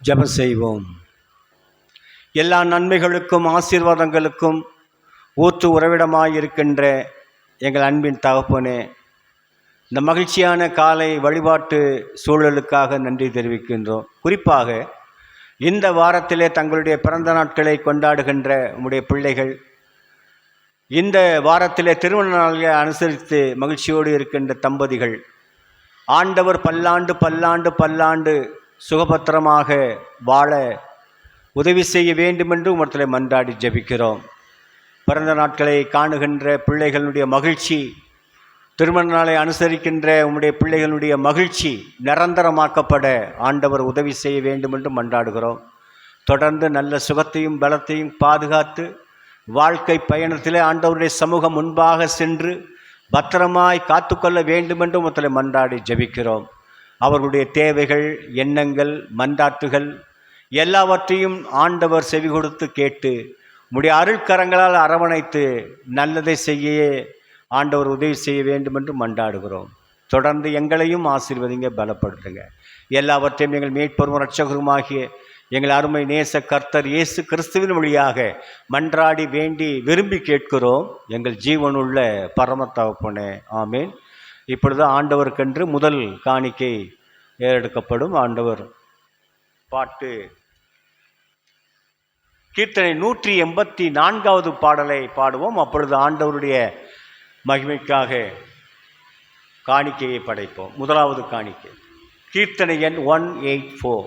S1: ஜெபம் செய்வோம். எல்லா நன்மைகளுக்கும் ஆசீர்வாதங்களுக்கும் ஊற்று உறவிடமாயிருக்கின்ற எங்கள் அன்பின் தகப்பனே, இந்த மகிழ்ச்சியான காலை வழிபாட்டு சூழலுக்காக நன்றி தெரிவிக்கின்றோம். குறிப்பாக இந்த வாரத்திலே தங்களுடைய பிறந்த நாட்களை கொண்டாடுகின்ற உம்முடைய பிள்ளைகள், இந்த வாரத்திலே திருமண நாளை அனுசரித்து மகிழ்ச்சியோடு இருக்கின்ற தம்பதிகள், ஆண்டவர் பல்லாண்டு பல்லாண்டு பல்லாண்டு சுகபத்திரமாக வாழ உதவி செய்ய வேண்டுமென்று உம்மிடத்தில் மன்றாடி ஜெபிக்கிறோம். பிறந்த நாட்களை காணுகின்ற பிள்ளைகளுடைய மகிழ்ச்சி, திருமண நாளை அனுசரிக்கின்ற உம்முடைய பிள்ளைகளுடைய மகிழ்ச்சி நிரந்தரமாக்கப்பட ஆண்டவர் உதவி செய்ய வேண்டும் என்று மன்றாடுகிறோம். தொடர்ந்து நல்ல சுகத்தையும் பலத்தையும் பாதுகாத்து வாழ்க்கை பயணத்திலே ஆண்டவருடைய சமூகம் முன்பாக சென்று பத்திரமாய் காத்துக்கொள்ள வேண்டும் என்று உம்மிடத்தில் மன்றாடி ஜெபிக்கிறோம். அவர்களுடைய தேவைகள், எண்ணங்கள், மன்றாட்டுகள் எல்லாவற்றையும் ஆண்டவர் செவி கொடுத்து கேட்டு உம்முடைய அருட்கரங்களால் அரவணைத்து நல்லதை செய்ய ஆண்டவர் உதவி செய்ய வேண்டும் என்று மன்றாடுகிறோம். தொடர்ந்து எங்களையும் ஆசீர்வதிங்க, பலப்படுத்துங்க. எல்லாவற்றையும் எங்கள் மீட்பரும் இரட்சகருமாகிய எங்கள் அருமை நேச கர்த்தர் இயேசு கிறிஸ்துவின் வழியாக மன்றாடி வேண்டி விரும்பி கேட்கிறோம் எங்கள் ஜீவனுள்ள பரம தகப்பனே, ஆமேன். இப்பொழுது ஆண்டவருக்கென்று முதல் காணிக்கை ஏறெடுக்கப்படும். ஆண்டவர் பாட்டு கீர்த்தனை 184வது பாடலை பாடுவோம். அப்பொழுது ஆண்டவருடைய மகிமைக்காக காணிக்கையை படைப்போம். முதலாவது காணிக்கை கீர்த்தனை எண் 184.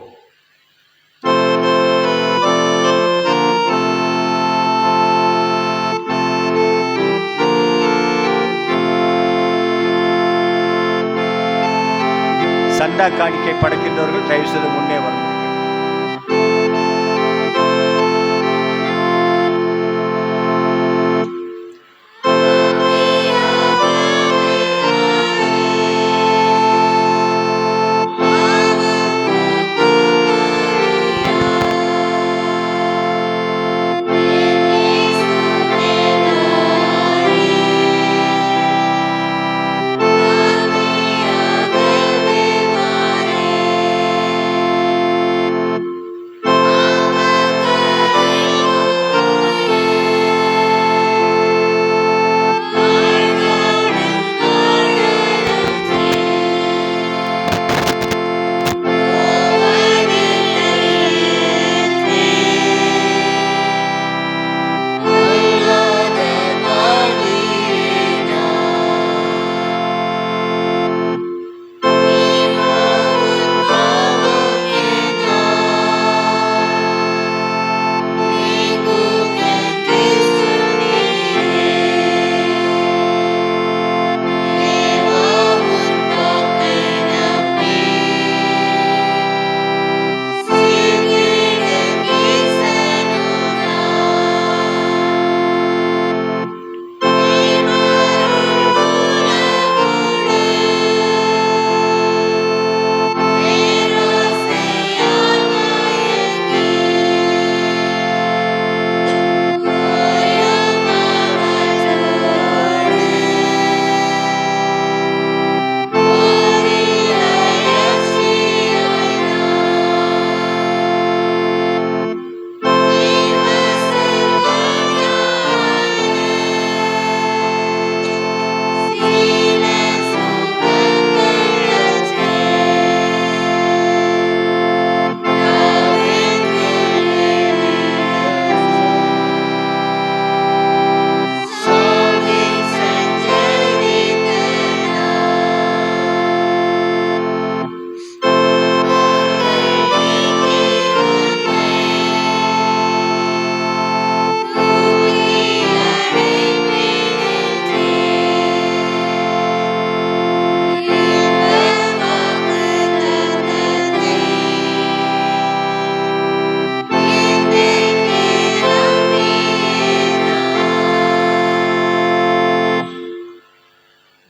S1: சண்டா காணிக்கை படைக்கின்றவர்கள் தயவு செய்து முன்னே வரும்.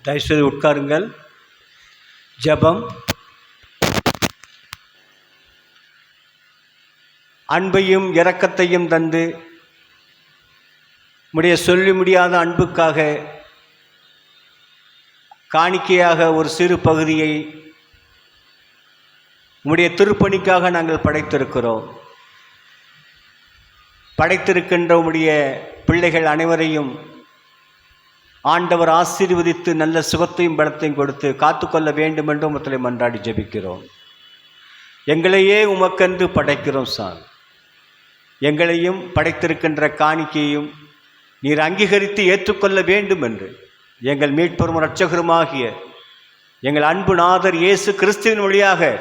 S1: தயவுசெய்து உட்காருங்கள். ஜெபம். அன்பையும் இரக்கத்தையும் தந்து உம்முடைய சொல்லி முடியாத அன்புக்காக காணிக்கையாக ஒரு சிறு பகுதியை உம்முடைய திருப்பணிக்காக நாங்கள் படைத்திருக்கிறோம். படைத்திருக்கின்ற உம்முடைய பிள்ளைகள் அனைவரையும் ஆண்டவர் ஆசீர்வதித்து நல்ல சுகத்தையும் பலத்தையும் கொடுத்து காத்துக்கொள்ள வேண்டும் என்று உமத்திலே மன்றாடி ஜெபிக்கிறோம். எங்களையே உமக்கென்று படைக்கிறோம் சார். எங்களையும் படைத்திருக்கின்ற காணிக்கையும் நீர் அங்கீகரித்து ஏற்றுக்கொள்ள வேண்டும் என்று எங்கள் மீட்பரும் இரட்சகருமாகிய எங்கள் அன்பு நாதர் இயேசு கிறிஸ்துவின் வழியாக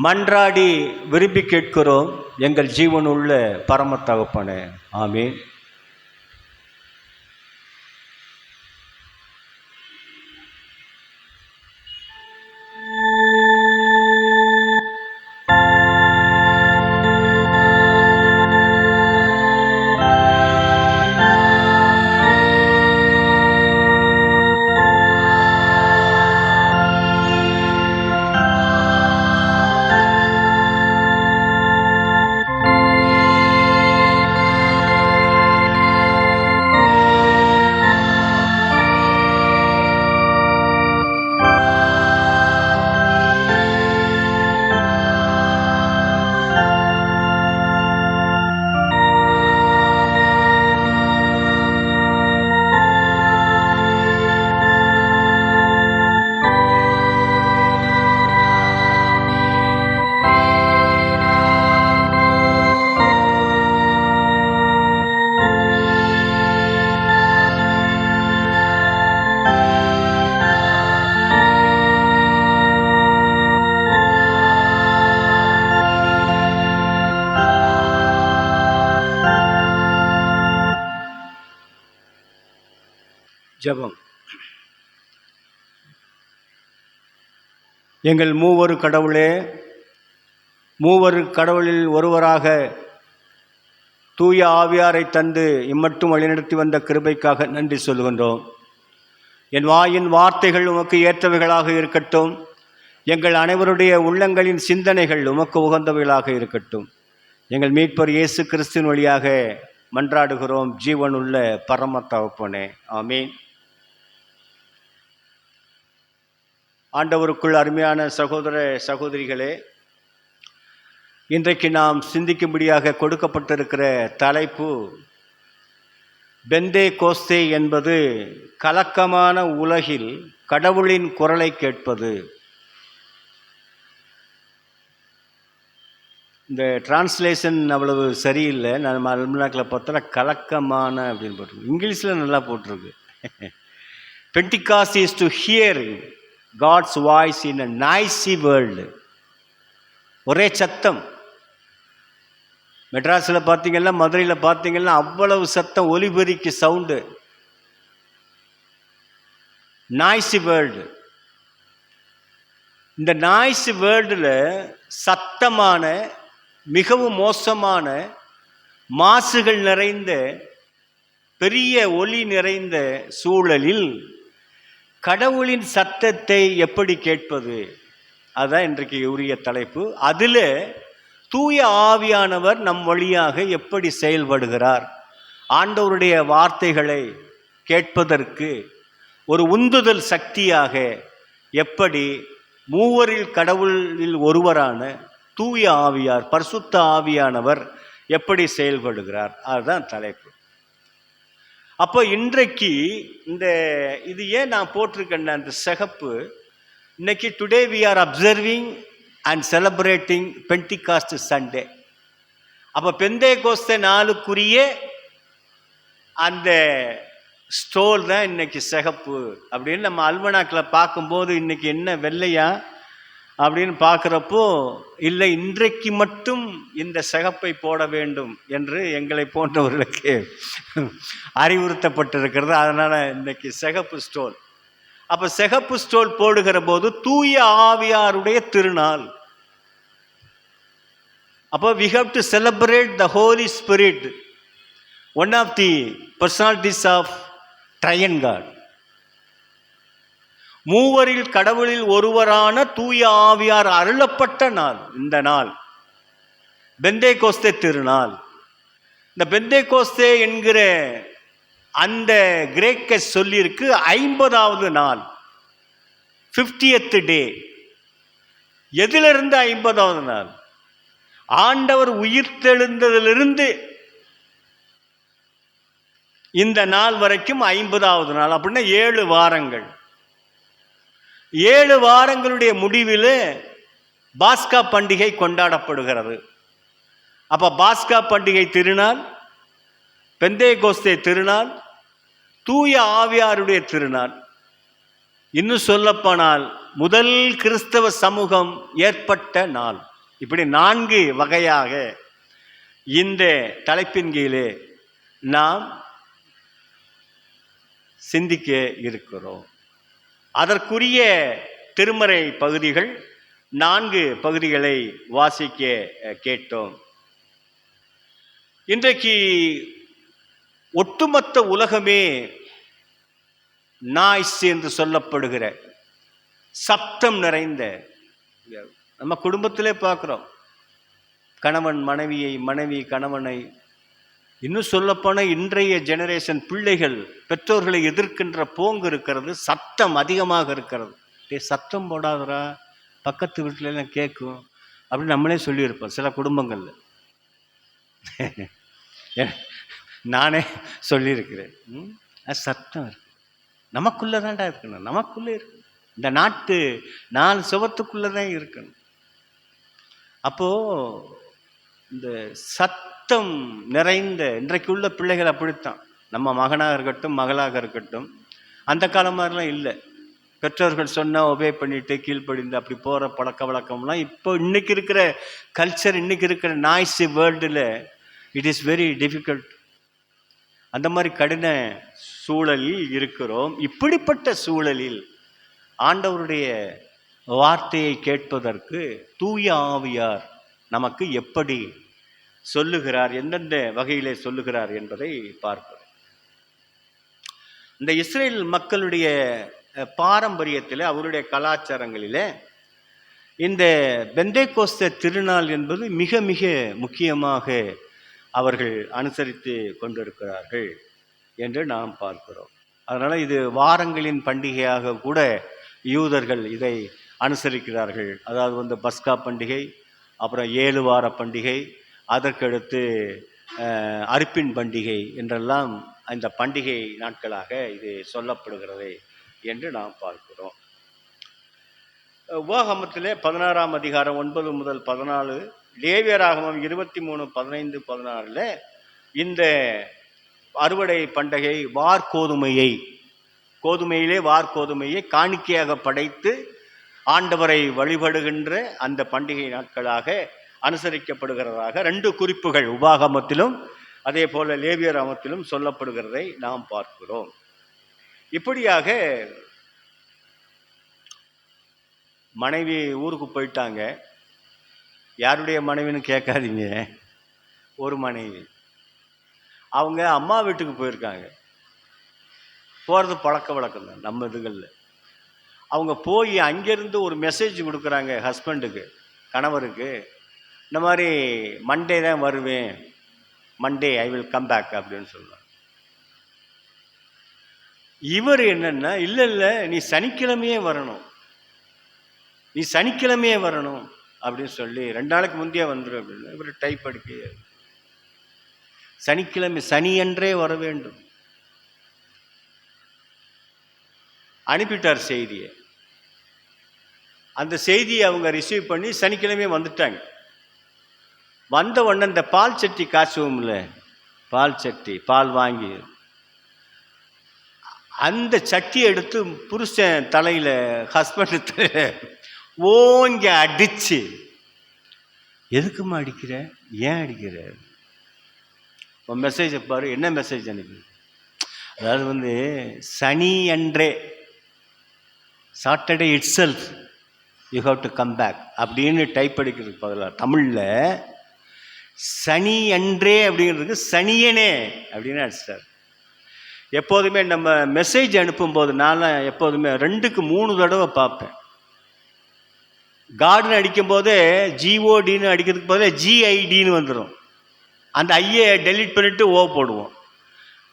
S1: மன்றாடி விரும்பி கேட்கிறோம் எங்கள் ஜீவனுள்ள பரம தகப்பனே. ஆமென். ஜெபம். எங்கள் மூவரு கடவுளே, மூவரு கடவுளில் ஒருவராக தூய ஆவியாரை தந்து இம்மட்டும் வழிநடத்தி வந்த கிருபைக்காக நன்றி சொல்கின்றோம். என் வாயின் வார்த்தைகள் உமக்கு ஏற்றவைகளாக இருக்கட்டும். எங்கள் அனைவருடைய உள்ளங்களின் சிந்தனைகள் உமக்கு உகந்தவைகளாக இருக்கட்டும். எங்கள் மீட்பர் இயேசு கிறிஸ்துவின் வழியாக மன்றாடுகிறோம் ஜீவனுள்ள பரம தகப்பனே. ஆமென். ஆண்டவருக்குள் அருமையான சகோதர சகோதரிகளே, இன்றைக்கு நாம் சிந்திக்கும்படியாக கொடுக்கப்பட்டிருக்கிற தலைப்பு பெந்தே கோஸ்தே என்பது கலக்கமான உலகில் கடவுளின் குரலை கேட்பது. இந்த டிரான்ஸ்லேஷன் அவ்வளவு சரியில்லை. நான் அல்மனாக்கில் பார்த்தா கலக்கமான அப்படின்னு போட்டிருக்கு. இங்கிலீஷில் நல்லா போட்டிருக்கு. Pentecost is to hear God's voice in a noisy world. ஒரே சத்தம். மெட்ராஸில் பார்த்தீங்கன்னா, மதுரையில் பார்த்தீங்கன்னா அவ்வளவு சத்தம், ஒலிபெருக்கி சவுண்டு. Noisy world. இந்த நாய்ஸி வேர்ல்டில் சத்தமான, மிகவும் மோசமான, மாசுகள் நிறைந்த, பெரிய ஒலி நிறைந்த சூழலில் கடவுளின் சத்தத்தை எப்படி கேட்பது? அதுதான் இன்றைக்கு உரிய தலைப்பு. அதில் தூய ஆவியானவர் நம் வழியாக எப்படி செயல்படுகிறார், ஆண்டவருடைய வார்த்தைகளை கேட்பதற்கு ஒரு உந்துதல் சக்தியாக எப்படி மூவரில் கடவுளில் ஒருவரான தூய ஆவியார், பரிசுத்த ஆவியானவர் எப்படி செயல்படுகிறார், அதுதான் தலைப்பு. அப்போ இன்றைக்கு இது ஏன் நான் போட்டிருக்கேன் அந்த சிகப்பு, இன்னைக்கு today we are observing and celebrating Pentecost Sunday. அப்போ பெந்தேகோஸ்தே நாளுக்குரிய அந்த ஸ்டோல் தான் இன்னைக்கு சிகப்பு அப்படின்னு நம்ம அல்மனாக்கில் பார்க்கும்போது இன்னைக்கு என்ன வெள்ளையா அப்படின்னு பார்க்குறப்போ, இல்லை இன்றைக்கு மட்டும் இந்த சிகப்பை போட வேண்டும் என்று எங்களை போன்றவர்களுக்கு அறிவுறுத்தப்பட்டிருக்கிறது. அதனால் இன்னைக்கு சிகப்பு ஸ்டோல். அப்போ சிகப்பு ஸ்டோல் போடுகிற போது தூய ஆவியாருடைய திருநாள். அப்போ we have to celebrate the Holy Spirit, one of the personalities of Triune God. மூவரில் கடவுளில் ஒருவரான தூய ஆவியார் அருளப்பட்ட நாள் இந்த நாள், பெந்தேகோஸ்தே திருநாள். இந்த பெந்தேகோஸ்தே என்கிற அந்த கிரேக்க சொல்லிற்கு 50வது நாள், 50th டே. எதிலிருந்து 50வது நாள்? ஆண்டவர் உயிர்த்தெழுந்ததிலிருந்து இந்த நாள் வரைக்கும் 50வது நாள், அப்படின்னா 7 வாரங்கள். 7 வாரங்களுடைய முடிவில் பாஸ்கா பண்டிகை கொண்டாடப்படுகிறது. அப்ப பாஸ்கா பண்டிகை திருநாள், பெந்தேகோஸ்தே திருநாள், தூய ஆவியாருடைய திருநாள், இன்னும் சொல்லப்போனால் முதல் கிறிஸ்தவ சமூகம் ஏற்பட்ட நாள். இப்படி 4 வகையாக இந்த தலைப்பின் கீழே நாம் சிந்திக்க இருக்கிறோம். அதற்குரிய திருமறை பகுதிகள் 4 பகுதிகளை வாசிக்க கேட்டோம். இன்றைக்கு ஒட்டுமொத்த உலகமே நாய்ஸ் என்று சொல்லப்படுகிற சப்தம் நிறைந்த, நம்ம குடும்பத்திலே பார்க்குறோம், கணவன் மனைவியை, மனைவி கணவனை, இன்னும் சொல்லப்போன இன்றைய ஜெனரேஷன் பிள்ளைகள் பெற்றோர்களை எதிர்க்கின்ற போங்கு இருக்கிறது, சத்தம் அதிகமாக இருக்கிறது. சத்தம் போடாதரா, பக்கத்து வீட்டிலலாம் கேட்கும் அப்படின்னு நம்மளே சொல்லியிருப்போம் சில குடும்பங்களில். நானே சொல்லியிருக்கிறேன். சத்தம் இருக்கு, நமக்குள்ளே தான்டா இருக்கணும், நமக்குள்ளே இருக்கு, இந்த நாட்டு 4 சுவத்துக்குள்ளே தான் இருக்கணும். அப்போது இந்த சத்தம் நிறைந்த இன்றைக்கு உள்ள பிள்ளைகள் அப்படித்தான். நம்ம மகனாக இருக்கட்டும், மகளாக இருக்கட்டும், அந்த காலம் மாதிரிலாம் இல்லை. பெற்றோர்கள் சொன்னால் ஒபே பண்ணிட்டு கீழ்ப்படிந்து அப்படி போகிற பழக்க வழக்கம்லாம் இப்போ இன்னைக்கு இருக்கிற கல்ச்சர், இன்னைக்கு இருக்கிற நாய்ஸி வேர்ல்டில் இட் இஸ் வெரி டிஃபிகல்ட். அந்த மாதிரி கடின சூழலில் இருக்கிறோம். இப்படிப்பட்ட சூழலில் ஆண்டவருடைய வார்த்தையை கேட்பதற்கு தூய ஆவியார் நமக்கு எப்படி சொல்லுகிறார், எந்தெந்த வகையிலே சொல்லுகிறார் என்பதை பார்க்கிறோம். இந்த இஸ்ரேல் மக்களுடைய பாரம்பரியத்தில், அவருடைய கலாச்சாரங்களில் இந்த பெந்தேகோஸ்தே திருநாள் என்பது மிக மிக முக்கியமாக அவர்கள் அனுசரித்து கொண்டிருக்கிறார்கள் என்று நாம் பார்க்கிறோம். அதனால் இது வாரங்களின் பண்டிகையாக கூட யூதர்கள் இதை அனுசரிக்கிறார்கள். அதாவது பஸ்கா பண்டிகை, அப்புறம் 7 வார பண்டிகை, அதற்கடுத்து அறுப்பின் பண்டிகை என்றெல்லாம் இந்த பண்டிகை நாட்களாக இது சொல்லப்படுகிறது என்று நாம் பார்க்கிறோம். உபாகமத்திலே 16ஆம் அதிகாரம் 9 முதல் 14, லேவியராகமம் 23, 15, 16 இந்த அறுவடை பண்டிகை கோதுமையிலே வார்கோதுமையை காணிக்கையாக படைத்து ஆண்டவரை வழிபடுகின்ற அந்த பண்டிகை நாட்களாக அனுசரிக்கப்படுகிறதாக 2 குறிப்புகள் உபாகமத்திலும் அதே போல லேவியராகமத்திலும் சொல்லப்படுகிறதை நாம் பார்க்கிறோம். இப்படியாக மனைவி ஊருக்கு போயிட்டாங்க. யாருடைய மனைவின்னு கேட்காதீங்க, ஒரு மனைவி. அவங்க அம்மா வீட்டுக்கு போயிருக்காங்க. போகிறது பழக்க வழக்கம் தான் நம்ம இதுகளில். அவங்க போய் அங்கேருந்து ஒரு மெசேஜ் கொடுக்குறாங்க ஹஸ்பண்டுக்கு, கணவருக்கு. இந்த மாதிரி மண்டே தான் வருவேன், Monday I will come back அப்படின்னு சொல்லுவாங்க. இவர் என்னன்னா, இல்லை இல்லை நீ சனிக்கிழமையே வரணும், நீ சனிக்கிழமையே வரணும் அப்படின்னு சொல்லி 2 நாளைக்கு முந்தைய வந்துடும் அப்படின்னு இவர் டைப் அடிக்க, சனிக்கிழமை சனியன்றே வர வேண்டும் அனுப்பிட்டார் செய்தியை. அந்த செய்தியை அவங்க ரிசீவ் பண்ணி சனிக்கிழமையே வந்துட்டாங்க. வந்த உடனே இந்த பால் சட்டி காய்ச்சுவோம்ல, பால் சட்டி, பால் வாங்கி அந்த சட்டியை எடுத்து புருஷன் தலையில், ஹஸ்பண்ட் தலையில் ஓங்க அடிச்சு, எதுக்குமா அடிக்கிற, ஏன் அடிக்கிற, உன் மெசேஜை பாரு, என்ன மெசேஜ் அனுப்பி. அதாவது சனி அன்றே, Saturday itself you have to come back அப்படின்னு டைப் அடிக்கிறதுக்கு பதிலாக தமிழில் சனி அன்றே அப்படிங்கிறதுக்கு சனியனே அப்படின்னு அடிச்சிட்டார். எப்போதுமே நம்ம மெசேஜ் அனுப்பும்போது நான் எப்போதுமே 2க்கு 3 தடவை பார்ப்பேன். கார்டன் அடிக்கும்போதே ஜிஓடின்னு அடிக்கிறதுக்கு போதே ஜிஐடின்னு வந்துடும். அந்த ஐயை டெலீட் பண்ணிவிட்டு ஓ போடுவோம்.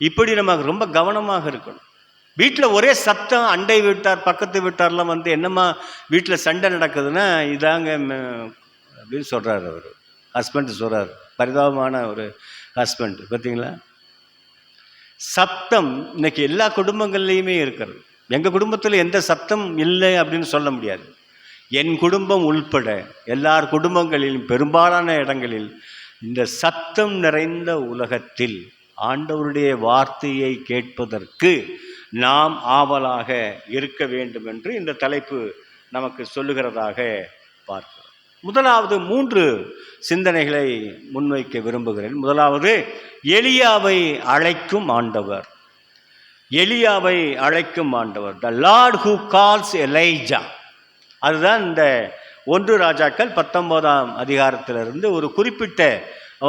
S1: இப்படி நமக்கு ரொம்ப கவனமாக இருக்கணும். வீட்டில் ஒரே சத்தம், அண்டை வீட்டார் பக்கத்து வீட்டார்லாம் வந்து என்னம்மா வீட்டில் சண்டை நடக்குதுன்னா இதாங்க அப்படின்னு சொல்கிறார் அவர். ஹஸ்பண்ட் சொல்கிறார், பரிதாபமான ஒரு ஹஸ்பண்ட். பார்த்தீங்களா, சத்தம் இன்னைக்கு எல்லா குடும்பங்கள்லேயுமே இருக்கிறது. எங்கள் குடும்பத்தில் எந்த சத்தம் இல்லை அப்படின்னு சொல்ல முடியாது. என் குடும்பம் உள்பட எல்லார் குடும்பங்களிலும் பெரும்பாலான இடங்களில் இந்த சத்தம் நிறைந்த உலகத்தில் ஆண்டவருடைய வார்த்தையை கேட்பதற்கு நாம் ஆவலாக இருக்க வேண்டும் என்று இந்த தலைப்பு நமக்கு சொல்லுகிறதாக பார்க்கிறோம். முதலாவது 3 சிந்தனைகளை முன்வைக்க விரும்புகிறேன். முதலாவது, எலியாவை அழைக்கும் ஆண்டவர். எலியாவை அழைக்கும் ஆண்டவர், த லார்ட் ஹூ கால்ஸ் எலைஜா. அதுதான் இந்த 1 ராஜாக்கள் 19ஆம் அதிகாரத்திலிருந்து ஒரு குறிப்பிட்ட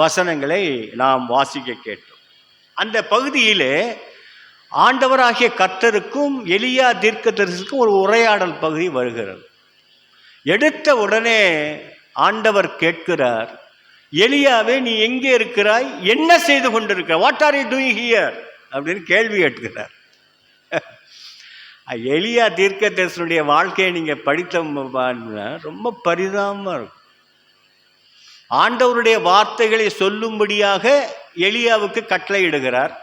S1: வசனங்களை நாம் வாசிக்க கேட்டோம். அந்த பகுதியிலே ஆண்டவராகிய கர்த்தருக்கும் எலியா தீர்க்கதரிசிக்கும் ஒரு உரையாடல் பகுதி வருகிறது. எடுத்த உடனே ஆண்டவர் கேட்கிறார், எலியாவே நீ எங்கே இருக்கிறாய், என்ன செய்து கொண்டிருக்கிறாய், what are you doing here அப்படின்னு கேள்வி கேட்கிறார். எலியா தீர்க்கதரிசனுடைய வாழ்க்கையை நீங்கள் படித்த ரொம்ப பரிதாபமாக இருக்கும். ஆண்டவருடைய வார்த்தைகளை சொல்லும்படியாக எலியாவுக்கு கட்டளையிடுகிறார்.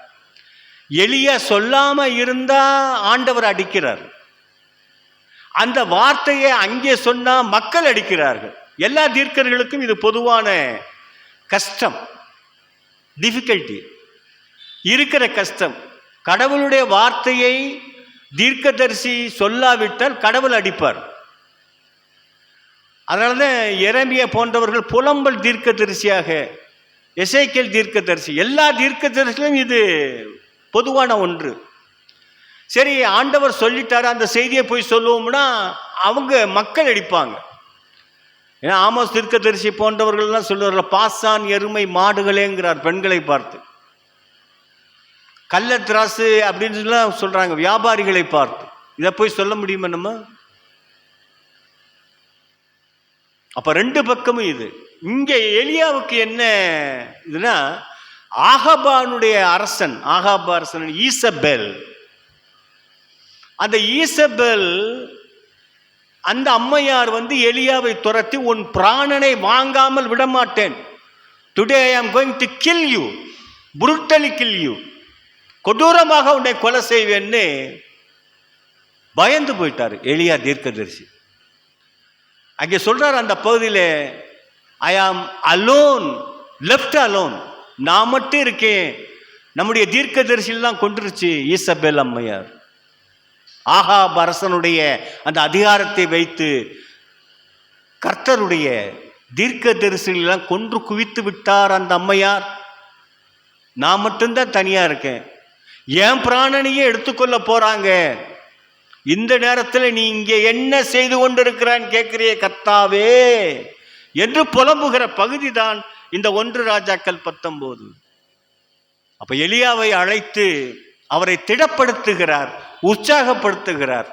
S1: எலியா சொல்லாமல் இருந்தால் ஆண்டவர் அடிக்கிறார். அந்த வார்த்தையை அங்கே சொன்னால் மக்கள் அடிக்கிறார்கள். எல்லா தீர்க்கர்களுக்கும் இது பொதுவான கஷ்டம், டிஃபிகல்ட்டி இருக்கிற கஷ்டம். கடவுளுடைய வார்த்தையை தீர்க்கதரிசி சொல்லாவிட்டால் கடவுள் அடிப்பார். அதனால தான் எரேமியா போன்றவர்கள் புலம்பல் தீர்க்கதரிசியாக, எசேக்கியேல் தீர்க்கதரிசி, எல்லா தீர்க்கதரிசிகளும் இது பொதுவான ஒன்று. சரி, ஆண்டவர் சொல்லிட்டாரு, அந்த செய்தியை போய் சொல்லுவோம்னா அவங்க மக்கள் அடிப்பாங்க. ஏன்னா ஆமோஸ் தீர்க்கதரிசி போன்றவர்கள்லாம் சொல்லுவார்கள், பாசான் எருமை மாடுகளேங்கிறார் பெண்களை பார்த்து. கள்ள திராசு அப்படின்னு சொல்றாங்க வியாபாரிகளை பார்த்து. இதை போய் சொல்ல முடியுமா நம்ம? அப்ப 2 பக்கமும் இது. இங்க எலியாவுக்கு என்ன இதுனா, ஆகாபானுடைய அரசன், ஆகாப அரசன் ஈசபெல், அந்த ஈசபெல் அந்த அம்மையார் வந்து எலியாவை துரத்தி, உன் பிராணனை வாங்காமல் விடமாட்டேன், today I am going to kill you, brutally kill you, கொடூரமாக உன்னை கொலை செய்வேன்னு பயந்து போயிட்டார் எலியா தீர்க்கதரிசி. அங்கே சொல்றார் அந்த பகுதியில், ஐ ஆம் அலோன், லெஃப்ட் அலோன், நான் மட்டும் இருக்கேன். நம்முடைய தீர்க்கதரிசியெல்லாம் கொண்டுருச்சு ஈசபெல் அம்மையார். ஆகாப் அரசனுடைய அந்த அதிகாரத்தை வைத்து கர்த்தருடைய தீர்க்கதரிசிகளெல்லாம் கொன்று குவித்து விட்டார் அந்த அம்மையார். நான் மட்டும்தான் தனியா இருக்கேன், என் பிராணனையே எடுத்துக்கொள்ள போறாங்க. இந்த நேரத்தில் நீ இங்கே என்ன செய்து கொண்டிருக்கிறான்னு கேட்கிறிய கர்த்தாவே என்று புலம்புகிற பகுதி தான் இந்த 1 ராஜாக்கள் 19. அப்ப எலியாவை அழைத்து அவரை திடப்படுத்துகிறார், உற்சாகப்படுத்துகிறார்.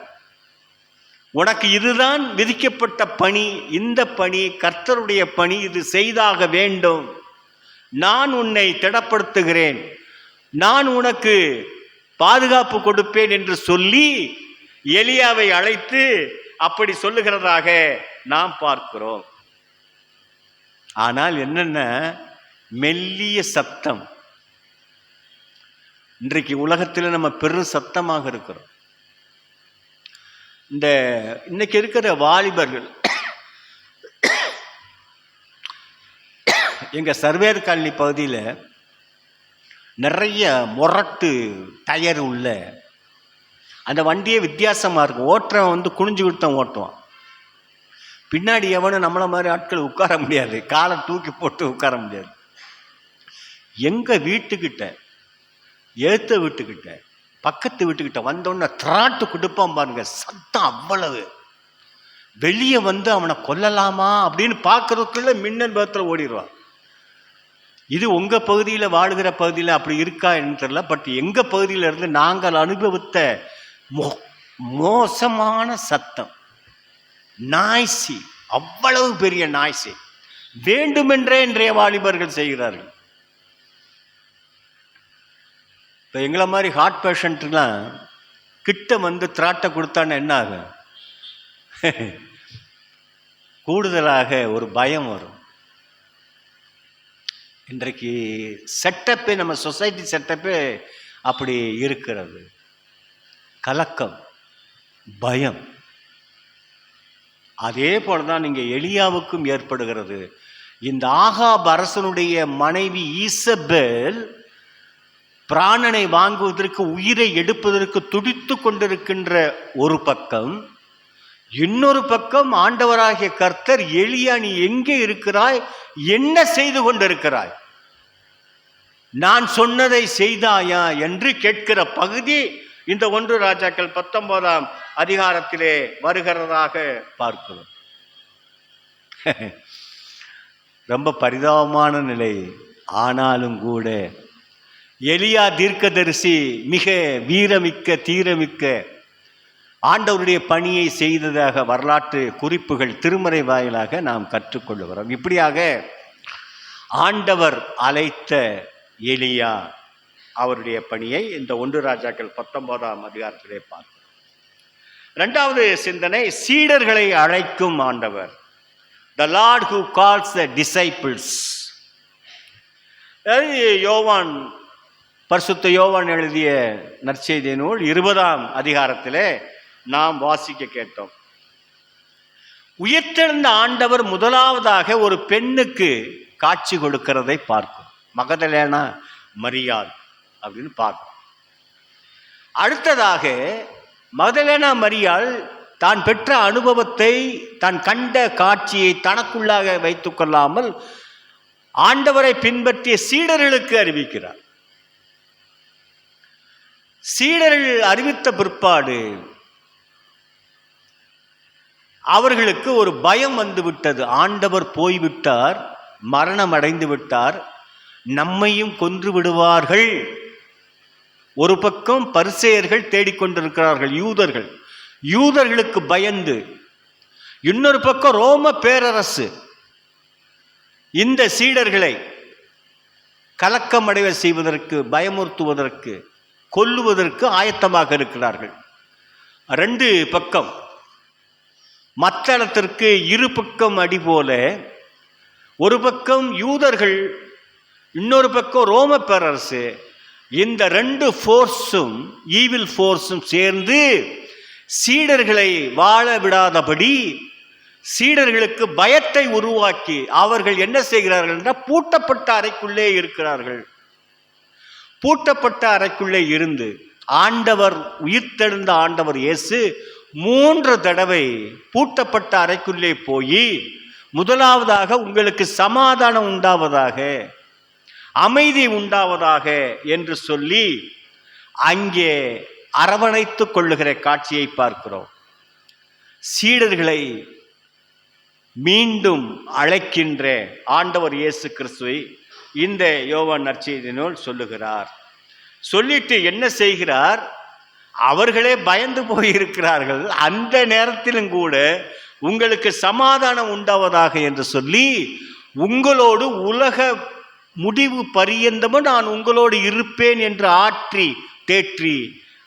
S1: உனக்கு இதுதான் விதிக்கப்பட்ட பணி, இந்த பணி கர்த்தருடைய பணி, இது செய்தாக வேண்டும். நான் உன்னை திடப்படுத்துகிறேன், நான் உனக்கு பாதுகாப்பு கொடுப்பேன் என்று சொல்லி எலியாவை அழைத்து அப்படி சொல்லுகிறதாக நாம் பார்க்கிறோம். ஆனால் என்னென்ன மெல்லிய சத்தம். இன்றைக்கு உலகத்தில் நம்ம பெரும் சத்தமாக இருக்கிறோம். இன்னைக்கு இருக்கிற வாலிபர்கள், எங்க சர்வேர் காலனி பகுதியில் நிறைய முரட்டு டயர் உள்ள அந்த வண்டியே வித்தியாசமாக இருக்கும். ஓட்டுறவன் வந்து குனிஞ்சு விட்டுதான் ஓட்டுவான். பின்னாடி எவனும் நம்மளை மாதிரி ஆட்கள் உட்கார முடியாது, காலை தூக்கி போட்டு உட்கார முடியாது. எங்கள் வீட்டுக்கிட்ட, ஏத்த வீட்டுக்கிட்ட, பக்கத்து வீட்டுக்கிட்ட வந்தோடனே திராட்டு கொடுப்பான் பாருங்க, சத்தம் அவ்வளவு. வெளியே வந்து அவனை கொல்லலாமா அப்படின்னு பார்க்கறதுக்குள்ள மின்னல் வேகத்தில் ஓடிடுவான். இது உங்கள் பகுதியில் வாழுகிற பகுதியில் அப்படி இருக்கா என்று தெரியல. பட் எங்கள் பகுதியில் இருந்து நாங்கள் அனுபவித்த மோசமான சத்தம், நாய்சி, அவ்வளவு பெரிய நாய்சி வேண்டுமென்றே இன்றைய வாலிபர்கள் செய்கிறார்கள். இப்போ எங்களை மாதிரி ஹார்ட் பேஷண்ட்லாம் கிட்ட வந்து திராட்டை கொடுத்தான்னு என்ன ஆகும்? கூடுதலாக ஒரு பயம் வரும். இன்றைக்கு செட்டப்பே, நம்ம சொசைட்டி செட்டப்பே அப்படி இருக்கிறது. கலக்கம், பயம். அதே போல தான் இங்கே எலியாவுக்கும் ஏற்படுகிறது. இந்த ஆகாப் அரசனுடைய மனைவி ஈசபேல் பிராணனை வாங்குவதற்கு, உயிரை எடுப்பதற்கு துடித்து கொண்டிருக்கின்ற ஒரு பக்கம், இன்னொரு பக்கம் ஆண்டவராகிய கர்த்தர், எலியா நீ எங்கே இருக்கிறாய், என்ன செய்து கொண்டிருக்கிறாய், நான் சொன்னதை செய்தாயா என்று கேட்கிற பகுதி இந்த 1 ராஜாக்கள் 19ஆம் அதிகாரத்திலே வருகிறதாக பார்க்கிறோம். ரொம்ப பரிதாபமான நிலை. ஆனாலும் கூட எலியா தீர்க்கதரிசி மிக வீரமிக்க, தீரமிக்க ஆண்டவருடைய பணியை செய்ததாக வரலாற்று குறிப்புகள் திருமறை வாயிலாக நாம் கற்றுக்கொள்ளுகிறோம். இப்படியாக ஆண்டவர் அழைத்த எலியா அவருடைய பணியை இந்த 1 ராஜாக்கள் 19ஆம் அதிகாரத்திலே பார்க்கிறோம். 2வது சிந்தனை, சீடர்களை அழைக்கும் ஆண்டவர். The Lord who calls the disciples. யோவான், பரிசுத்த யோவான் எழுதிய நற்செய்தி நூல் 20ஆம் அதிகாரத்திலே நாம் வாசிக்க கேட்டோம். உயிர்த்தெழுந்த ஆண்டவர் முதலாவதாக ஒரு பெண்ணுக்கு காட்சி கொடுக்கிறதை பார்க்கும். மகதலேனா மரியாள் அப்படின்னு பார்க்கும். அடுத்ததாக மகதலேனா மரியாள் தான் பெற்ற அனுபவத்தை, தான் கண்ட காட்சியை தனக்குள்ளாக வைத்துக் கொள்ளாமல் ஆண்டவரை பின்பற்றிய சீடர்களுக்கு அறிவிக்கிறார். சீடர்கள் அறிவித்த பிற்பாடு அவர்களுக்கு ஒரு பயம் வந்து விட்டது. ஆண்டவர் போய்விட்டார், மரணம் அடைந்து விட்டார், நம்மையும் கொன்று விடுவார்கள். ஒரு பக்கம் பரிசேயர்கள் தேடிக்கொண்டிருக்கிறார்கள், யூதர்களுக்கு பயந்து. இன்னொரு பக்கம் ரோம பேரரசு இந்த சீடர்களை கலக்கமடைய செய்வதற்கு, பயமுறுத்துவதற்கு, கொல்லுவதற்கு ஆயத்தமாக இருக்கிறார்கள். 2 பக்கம் மத்தளத்திற்கு 2 பக்கம் அடி போல, ஒரு பக்கம் யூதர்கள், இன்னொரு பக்கம் ரோம பேரரசு. இந்த 2 ஃபோர்ஸும், ஈவில் ஃபோர்ஸும் சேர்ந்து சீடர்களை வாழ விடாதபடி, சீடர்களுக்கு பயத்தை உருவாக்கி அவர்கள் என்ன செய்கிறார்கள் என்றால், பூட்டப்பட்ட அறைக்குள்ளே இருக்கிறார்கள். பூட்டப்பட்ட அறைக்குள்ளே இருந்து ஆண்டவர், உயிர்த்தெழுந்த ஆண்டவர் இயேசு 3 தடவை பூட்டப்பட்ட அறைக்குள்ளே போய், முதலாவதாக உங்களுக்கு சமாதானம் உண்டாவதாக, அமைதி உண்டாவதாக என்று சொல்லி அங்கே அரவணைத்து கொள்ளுகிற காட்சியை பார்க்கிறோம். சீடர்களை மீண்டும் அழைக்கின்ற ஆண்டவர் இயேசு கிறிஸ்துவை இந்த யோவான் நற்செய்தி நூல் சொல்லுகிறார். சொல்லிட்டு என்ன செய்கிறார், அவர்களே பயந்து போயிருக்கிறார்கள், அந்த நேரத்திலும் கூட உங்களுக்கு சமாதானம் உண்டாவதாக என்று சொல்லி, உங்களோடு உலக முடிவு பரியந்தமும் நான் உங்களோடு இருப்பேன் என்று ஆற்றி தேற்றி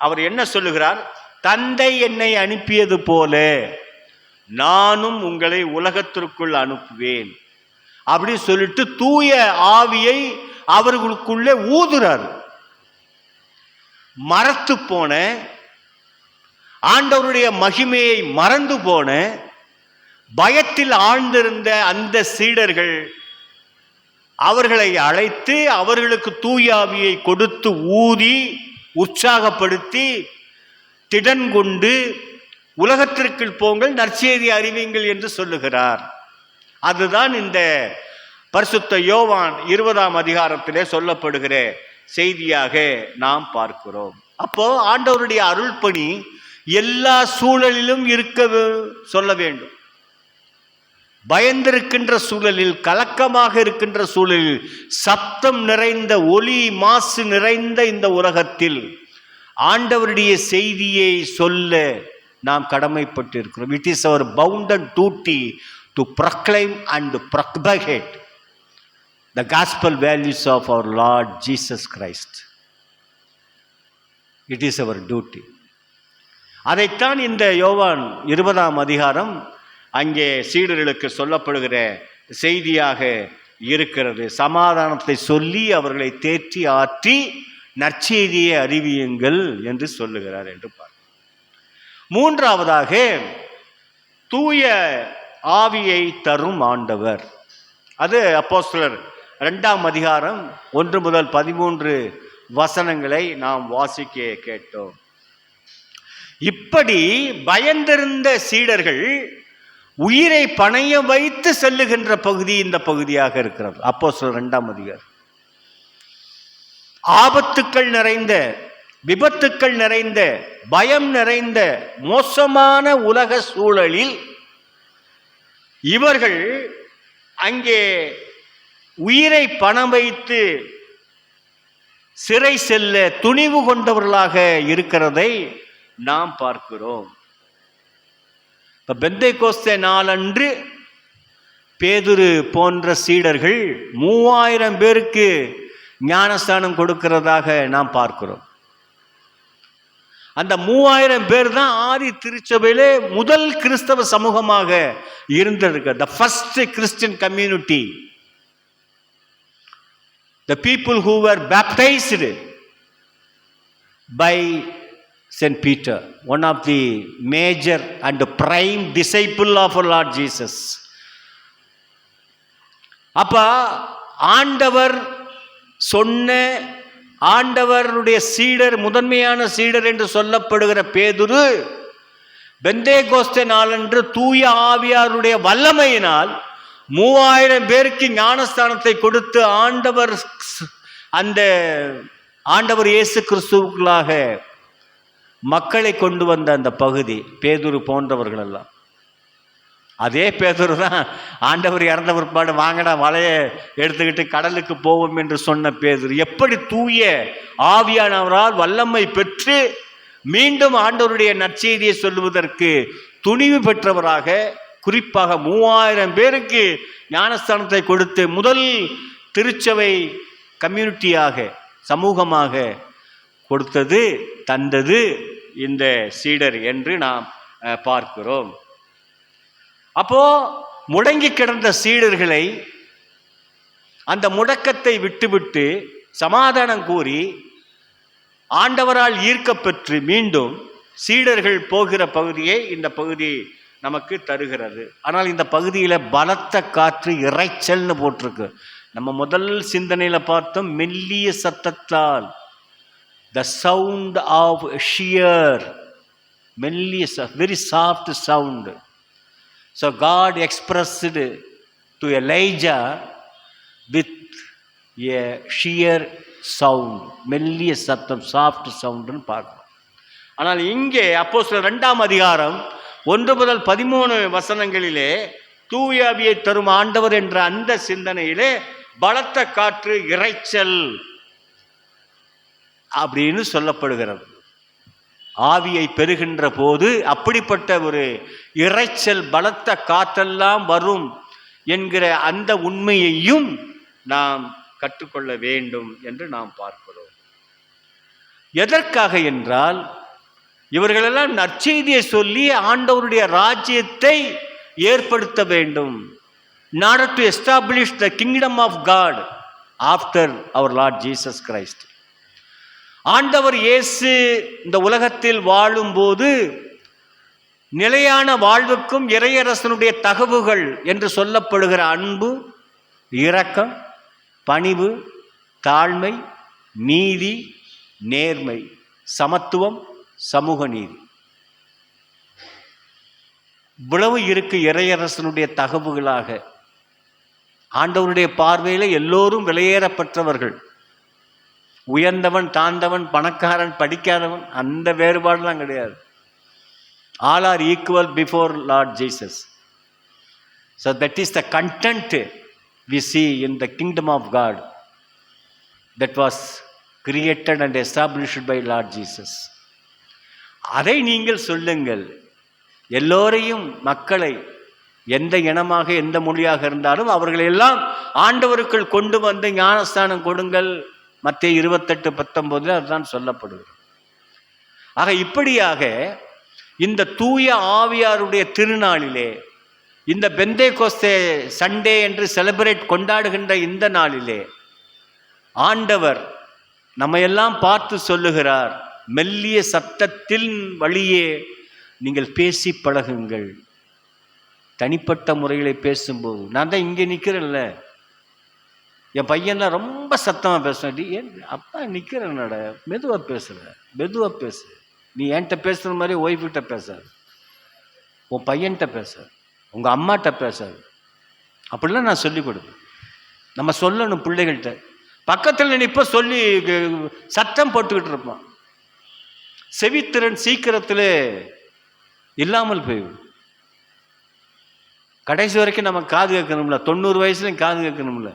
S1: அவர் என்ன சொல்லுகிறார், தந்தை என்னை அனுப்பியது போல நானும் உங்களை உலகத்திற்குள் அனுப்புவேன் அப்படி சொல்லிட்டு தூய ஆவியை அவர்களுக்குள்ளே ஊதுறார். மறத்து போன, ஆண்டவருடைய மகிமையை மறந்து போன, பயத்தில் ஆழ்ந்திருந்த அந்த சீடர்கள் அவர்களை அழைத்து அவர்களுக்கு தூய ஆவியை கொடுத்து ஊதி உற்சாகப்படுத்தி திடன் கொண்டு உலகத்திற்குள் போங்கள், நற்செய்தி அறிவியுங்கள் என்று சொல்லுகிறார். அதுதான் இந்த பரிசுத்த யோவான் 20ஆம் அதிகாரத்திலே சொல்லப்படுகிற செய்தியாக நாம் பார்க்கிறோம். அப்போ ஆண்டவருடைய அருள் பணி எல்லா சூழலிலும் இருக்க சொல்ல வேண்டும். பயந்திருக்கின்ற சூழலில், கலக்கமாக இருக்கின்ற சூழலில், சப்தம் நிறைந்த, ஒலி மாசு நிறைந்த இந்த உலகத்தில் ஆண்டவருடைய செய்தியை சொல்ல நாம் கடமைப்பட்டிருக்கிறோம். It is our bounden duty to proclaim and propagate the gospel values of our Lord Jesus Christ. It is our duty. அதைத்தான் இந்த யோவான் 20ஆம் அதிகாரம் அங்கே சீடர்களுக்கு சொல்லப்படுகிற செய்தியாக இருக்கிறது. சமாதானத்தை சொல்லி அவர்களை தேற்றி ஆற்றி நற்செய்தியை அறிவியுங்கள் என்று சொல்லுகிறார் என்று பார்க்கிறோம். மூன்றாவதாக தூய ஆவியை தரும் ஆண்டவர். அது அப்போஸ்தலர் 2ஆம் அதிகாரம் 1 முதல் 13 வசனங்களை நாம் வாசிக்க கேட்டோம். இப்படி பயந்திருந்த சீடர்கள் உயிரை பணைய வைத்து செல்லுகின்ற பகுதி இந்த பகுதியாக இருக்கிறது. அப்போஸ்தலர் 2ஆம் அதிகாரம். ஆபத்துக்கள் நிறைந்த, விபத்துக்கள் நிறைந்த, பயம் நிறைந்த மோசமான உலக சூழலில் இவர்கள் அங்கே உயிரை பணம் வைத்து சிறை செல்ல துணிவு கொண்டவர்களாக இருக்கிறதை நாம் பார்க்கிறோம். இப்ப பெந்தைக்கோஸ்தே நாளன்று பேதுரு போன்ற சீடர்கள் 3000 பேருக்கு ஞானஸ்தானம் கொடுக்கிறதாக நாம் பார்க்கிறோம். அந்த 3000 பேர் தான் ஆதி திருச்சபையிலே முதல் கிறிஸ்தவ சமூகமாக இருந்திருக்கு. The first Christian community, the people who were baptized by Saint Peter, one of the major and prime disciple of our Lord Jesus. அப்ப ஆண்டவர் சொன்ன, ஆண்டவருடைய சீடர், முதன்மையான சீடர் என்று சொல்லப்படுகிற பேதுரு பெந்தேகோஸ்தே நாளன்று தூய ஆவியாருடைய வல்லமையினால் 3000 பேருக்கு ஞானஸ்தானத்தை கொடுத்து ஆண்டவர் இயேசு கிறிஸ்துவுக்குள்ளாக மக்களை கொண்டு வந்த அந்த பகுதி பேதுரு போன்றவர்கள் எல்லாம். அதே பேதுரு தான் ஆண்டவர் இறந்த பிற்பாடு வாங்கடா வலைய எடுத்துக்கிட்டு கடலுக்கு போவோம் என்று சொன்ன பேதுரு. எப்படி தூய ஆவியானவரால் வல்லமை பெற்று மீண்டும் ஆண்டவருடைய நற்செய்தியை சொல்லுவதற்கு துணிவு பெற்றவராக, குறிப்பாக 3000 பேருக்கு ஞானஸ்தானத்தை கொடுத்து முதல் திருச்சபை கம்யூனிட்டியாக, சமூகமாக கொடுத்தது, தந்தது இந்த சீடர் என்று நாம் பார்க்கிறோம். அப்போ முடங்கி கிடந்த சீடர்களை அந்த முடக்கத்தை விட்டுவிட்டு சமாதானம் கூறி ஆண்டவரால் ஈர்க்கப்பெற்று மீண்டும் சீடர்கள் போகிற பகுதியை இந்த பகுதி நமக்கு தருகிறது. ஆனால் இந்த பகுதியில் பலத்த காற்று, இறைச்சல்னு போட்டிருக்கு. நம்ம முதல் சிந்தனையில் பார்த்தோம், மெல்லிய சத்தத்தால், the sound of sheer, மெல்லிய, very soft sound. So God expressed to Elijah with a sheer sound, மெல்லிய சத்தம், சாஃப்ட் சவுண்டுன்னு பார்க்கணும். ஆனால் இங்கே அப்போஸ்தலர் 2ஆம் அதிகாரம் 1 முதல் 13 வசனங்களிலே தூய ஆவியை தரும் ஆண்டவர் என்ற அந்த சிந்தனையிலே பலத்த காற்று, இறைச்சல் அப்படின்னு சொல்லப்படுகிறது. ஆவியை பெறுகின்ற போது அப்படிப்பட்ட ஒரு இறைச்சல், பலத்த காற்றெல்லாம் வரும் என்கிற அந்த உண்மையையும் நாம் கற்றுக்கொள்ள வேண்டும் என்று நாம் பார்க்கிறோம். எதற்காக என்றால், இவர்களெல்லாம் நற்செய்தியை சொல்லி ஆண்டவருடைய ராஜ்யத்தை ஏற்படுத்த வேண்டும். in order to establish the kingdom of God after our Lord Jesus Christ. ஆண்டவர் இயேசு இந்த உலகத்தில் வாழும்போது நிலையான வாழ்வுக்கும் இறையரசனுடைய தகவுகள் என்று சொல்லப்படுகிற அன்பு, இரக்கம், பணிவு, தாழ்மை, நீதி, நேர்மை, சமத்துவம், சமூக நீதி, இவ்வளவு இருக்கு இறையரசனுடைய தகவுகளாக. ஆண்டவருடைய பார்வையில் எல்லோரும் விலையேறப்பட்டவர்கள். உயர்ந்தவன், தாழ்ந்தவன், பணக்காரன், படிக்காதவன், அந்த வேறுபாடுலாம் கிடையாது. All are equal before Lord Jesus. So that is the content we see in the kingdom of God that was created and established by Lord Jesus. அதை நீங்கள் சொல்லுங்கள். எல்லோரையும், மக்களை, எந்த இனமாக எந்த மொழியாக இருந்தாலும் அவர்களை எல்லாம் ஆண்டவருக்குள் கொண்டு வந்து ஞானஸ்தானம் கொடுங்கள். மத்தேயு 28:19 அதுதான் சொல்லப்படுகிறது. ஆக இப்படியாக இந்த தூய ஆவியாருடைய திருநாளிலே, இந்த பெந்தேகோஸ்தே சண்டே என்று செலிப்ரேட் கொண்டாடுகின்ற இந்த நாளிலே ஆண்டவர் நம்மையெல்லாம் பார்த்து சொல்லுகிறார், மெல்லிய சத்தத்தின் வழியே நீங்கள் பேசி பழகுங்கள். தனிப்பட்ட முறையில் பேசும்போது நான் தான் இங்கே நிற்கிறேன்ல, என் பையன்லாம் ரொம்ப சத்தமாக பேசுவேன். ஏன் அப்பா நிற்கிறேன்னட, மெதுவாக மெதுவாக பேசு. நீ என்கிட்ட பேசுகிற மாதிரி ஒய்ஃப்கிட்ட பேசாது, உன் பையன்கிட்ட பேசாது, உங்கள் அம்மாட்ட பேசாது. அப்படிலாம் நான் சொல்லிக் கொடுப்பேன். நம்ம சொல்லணும் பிள்ளைகள்கிட்ட. பக்கத்தில் நிற்ப சொல்லி சத்தம் போட்டுக்கிட்டு இருப்பான். செவித்திறன் சீக்கிரத்தில் இல்லாமல் போய்விடும். கடைசி வரைக்கும் நம்ம காது கேட்கணும்ல, 90 வயசுலையும் காது கேட்கணும்ல.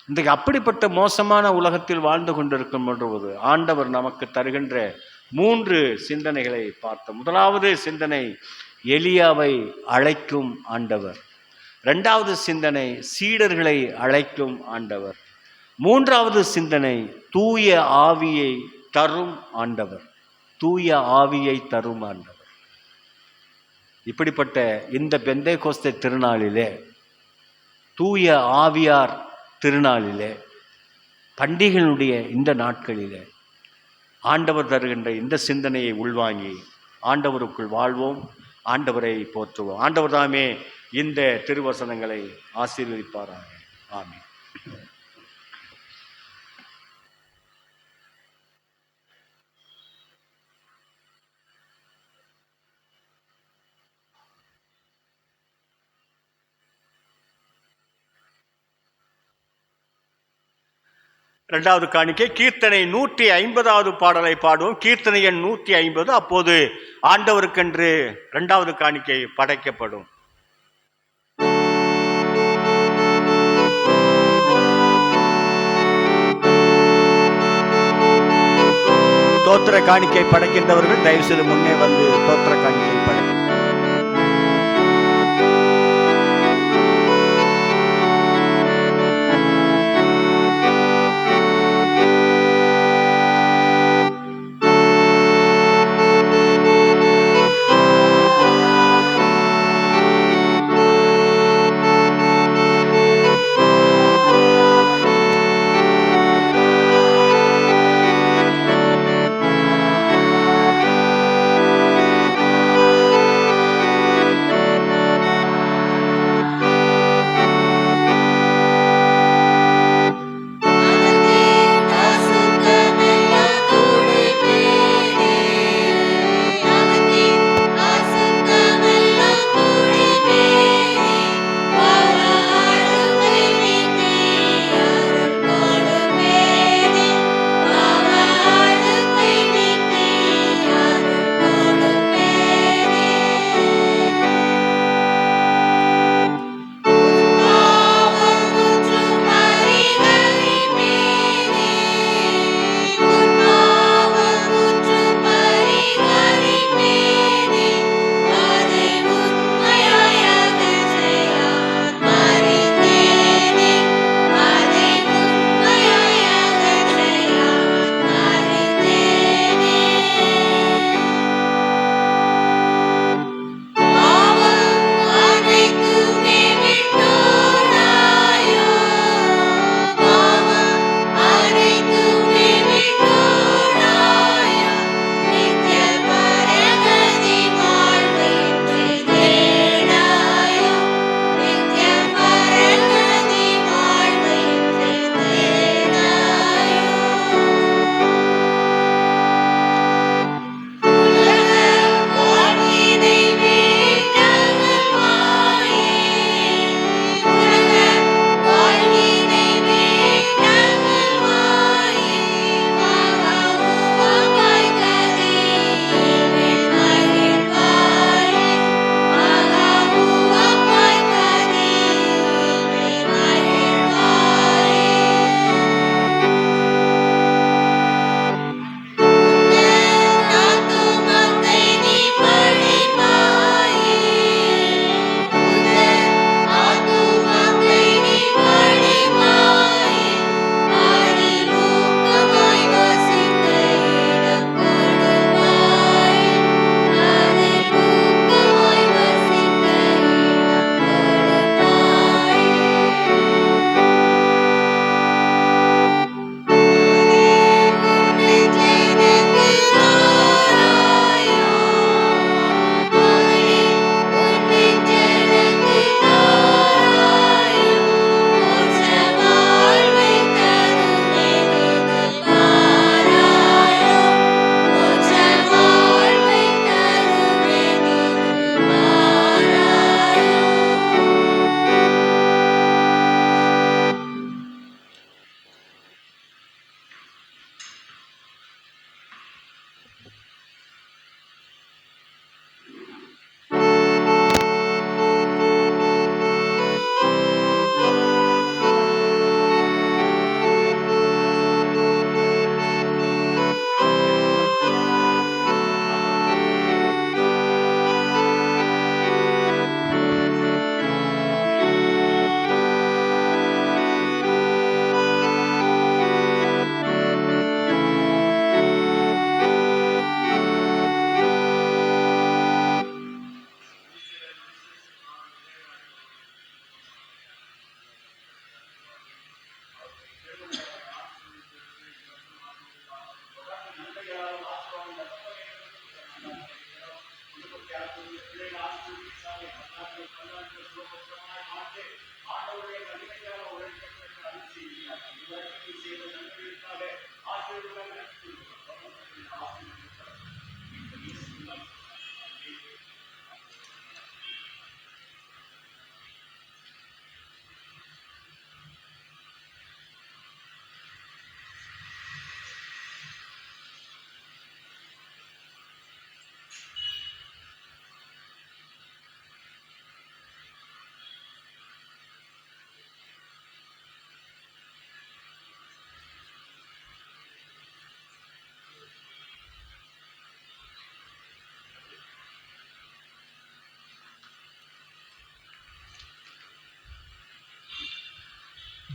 S1: இன்றைக்கு அப்படிப்பட்ட மோசமான உலகத்தில் வாழ்ந்து கொண்டிருக்கும் போது ஆண்டவர் நமக்கு தருகின்ற 3 சிந்தனைகளை பார்த்தோம். முதலாவது சிந்தனை, எலியாவை அழைக்கும் ஆண்டவர். 2வது சிந்தனை, சீடர்களை அழைக்கும் ஆண்டவர். 3வது சிந்தனை, தூய ஆவியை தரும் ஆண்டவர். தூய ஆவியை தரும் ஆண்டவர். இப்படிப்பட்ட இந்த பெந்தேகோஸ்தே திருநாளிலே, தூய ஆவியார் திருநாளிலே, பண்டிகைகளுடைய இந்த நாட்களிலே ஆண்டவர் தருகின்ற இந்த சிந்தனையை உள்வாங்கி ஆண்டவருக்குள் வாழ்வோம், ஆண்டவரை போற்றுவோம். ஆண்டவர் தாமே இந்த திருவசனங்களை ஆசீர்வதிப்பாராக. ஆமென். இரண்டாவது காணிக்கை கீர்த்தனை 150வது பாடலை பாடுவோம். கீர்த்தனை எண் 150. அப்போது ஆண்டவருக்கென்று 2வது காணிக்கை படைக்கப்படும். தோத்திர காணிக்கை படைக்கின்றவர்கள் தயவு செய்து முன்னே வந்து தோத்திர காணிக்கை படைக்க.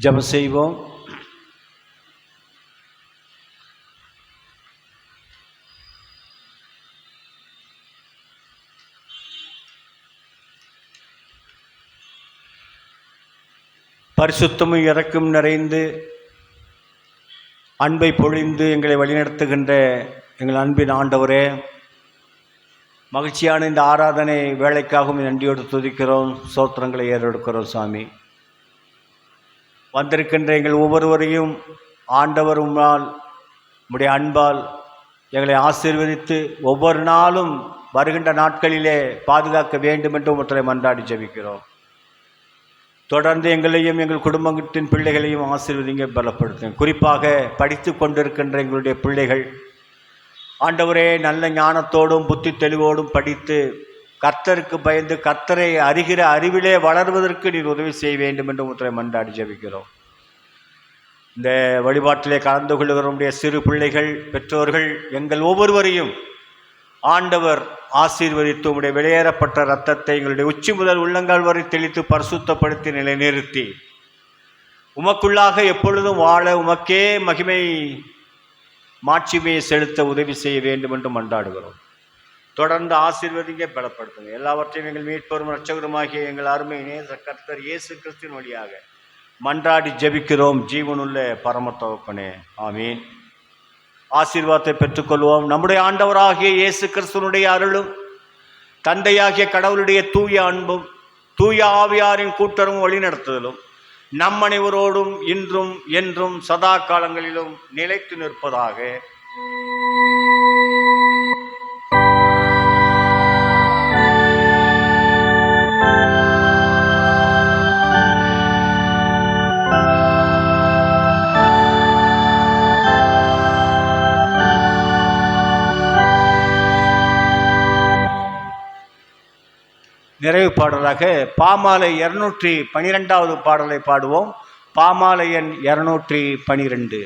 S1: ஜெபம் செய்வோம். பரிசுத்தமும் இரக்கம் நிறைந்து அன்பை பொழிந்து எங்களை வழிநடத்துகின்ற எங்கள் அன்பின் ஆண்டவரே, மகிழ்ச்சியான இந்த ஆராதனை வேலைக்காகவும் நன்றியோடு துதிக்கிறோம், சோத்திரங்களை ஏறெடுக்கிறோம். சாமி, வந்திருக்கின்ற எங்கள் ஒவ்வொருவரையும் ஆண்டவர் உம்மால் உம்முடைய அன்பால் எங்களை ஆசீர்வதித்து ஒவ்வொரு நாளும் வருகின்ற நாட்களிலே பாதுகாக்க வேண்டும் என்று உம்மை மன்றாடி ஜெபிக்கிறோம். தொடர்ந்து எங்களையும் எங்கள் குடும்பத்தின் பிள்ளைகளையும் ஆசீர்வதிங்க, பலப்படுத்துங்க. குறிப்பாக படித்து கொண்டிருக்கின்ற எங்களுடைய பிள்ளைகள் ஆண்டவரே நல்ல ஞானத்தோடும் புத்தி தெளிவோடும் படித்து கர்த்தருக்கு பயந்து கர்த்தரை அறிகிற அறிவிலே வளர்வதற்கு நீர் உதவி செய்ய வேண்டும் என்று உங்களை மன்றாடி ஜெபிக்கிறோம். இந்த வழிபாட்டிலே கலந்து கொள்ளுகிறவருடைய சிறு பிள்ளைகள், பெற்றோர்கள், எங்கள் ஒவ்வொருவரையும் ஆண்டவர் ஆசீர்வதித்து உம்முடைய வெளியேறப்பட்ட இரத்தத்தை எங்களுடைய உச்சி முதல் உள்ளங்கால் வரை தெளித்து பரிசுத்தப்படுத்தி நிலைநிறுத்தி உமக்குள்ளாக எப்பொழுதும் வாழ உமக்கே மகிமை மாட்சிமையை செலுத்த உதவி செய்ய வேண்டும் என்று மன்றாடுகிறோம். தொடர்ந்து ஆசீர்வதிங்க, பலப்படுத்துங்க. எல்லாவற்றையும் எங்கள் மீட்பரும் இரட்சகருமாகிய எங்கள் அருமை நேச கர்த்தர் இயேசு கிறிஸ்துவின் வழியாக மன்றாடி ஜெபிக்கிறோம், ஜீவனுள்ள பரம தகப்பனே. ஆமீன். ஆசீர்வாதத்தை பெற்றுக்கொள்வோம். நம்முடைய ஆண்டவராகிய இயேசு கிறிஸ்துவனுடைய அருளும் தந்தையாகிய கடவுளுடைய தூய அன்பும் தூய ஆவியாரின் கூட்டரும் வழிநடத்துதலும் நம் அனைவரோடும் இன்றும் என்றும் சதா காலங்களிலும் நிலைத்து நிற்பதாக. நிறைவு பாடலாக பாமாலை 212வது பாடலை பாடுவோம். பாமாலை எண் 212.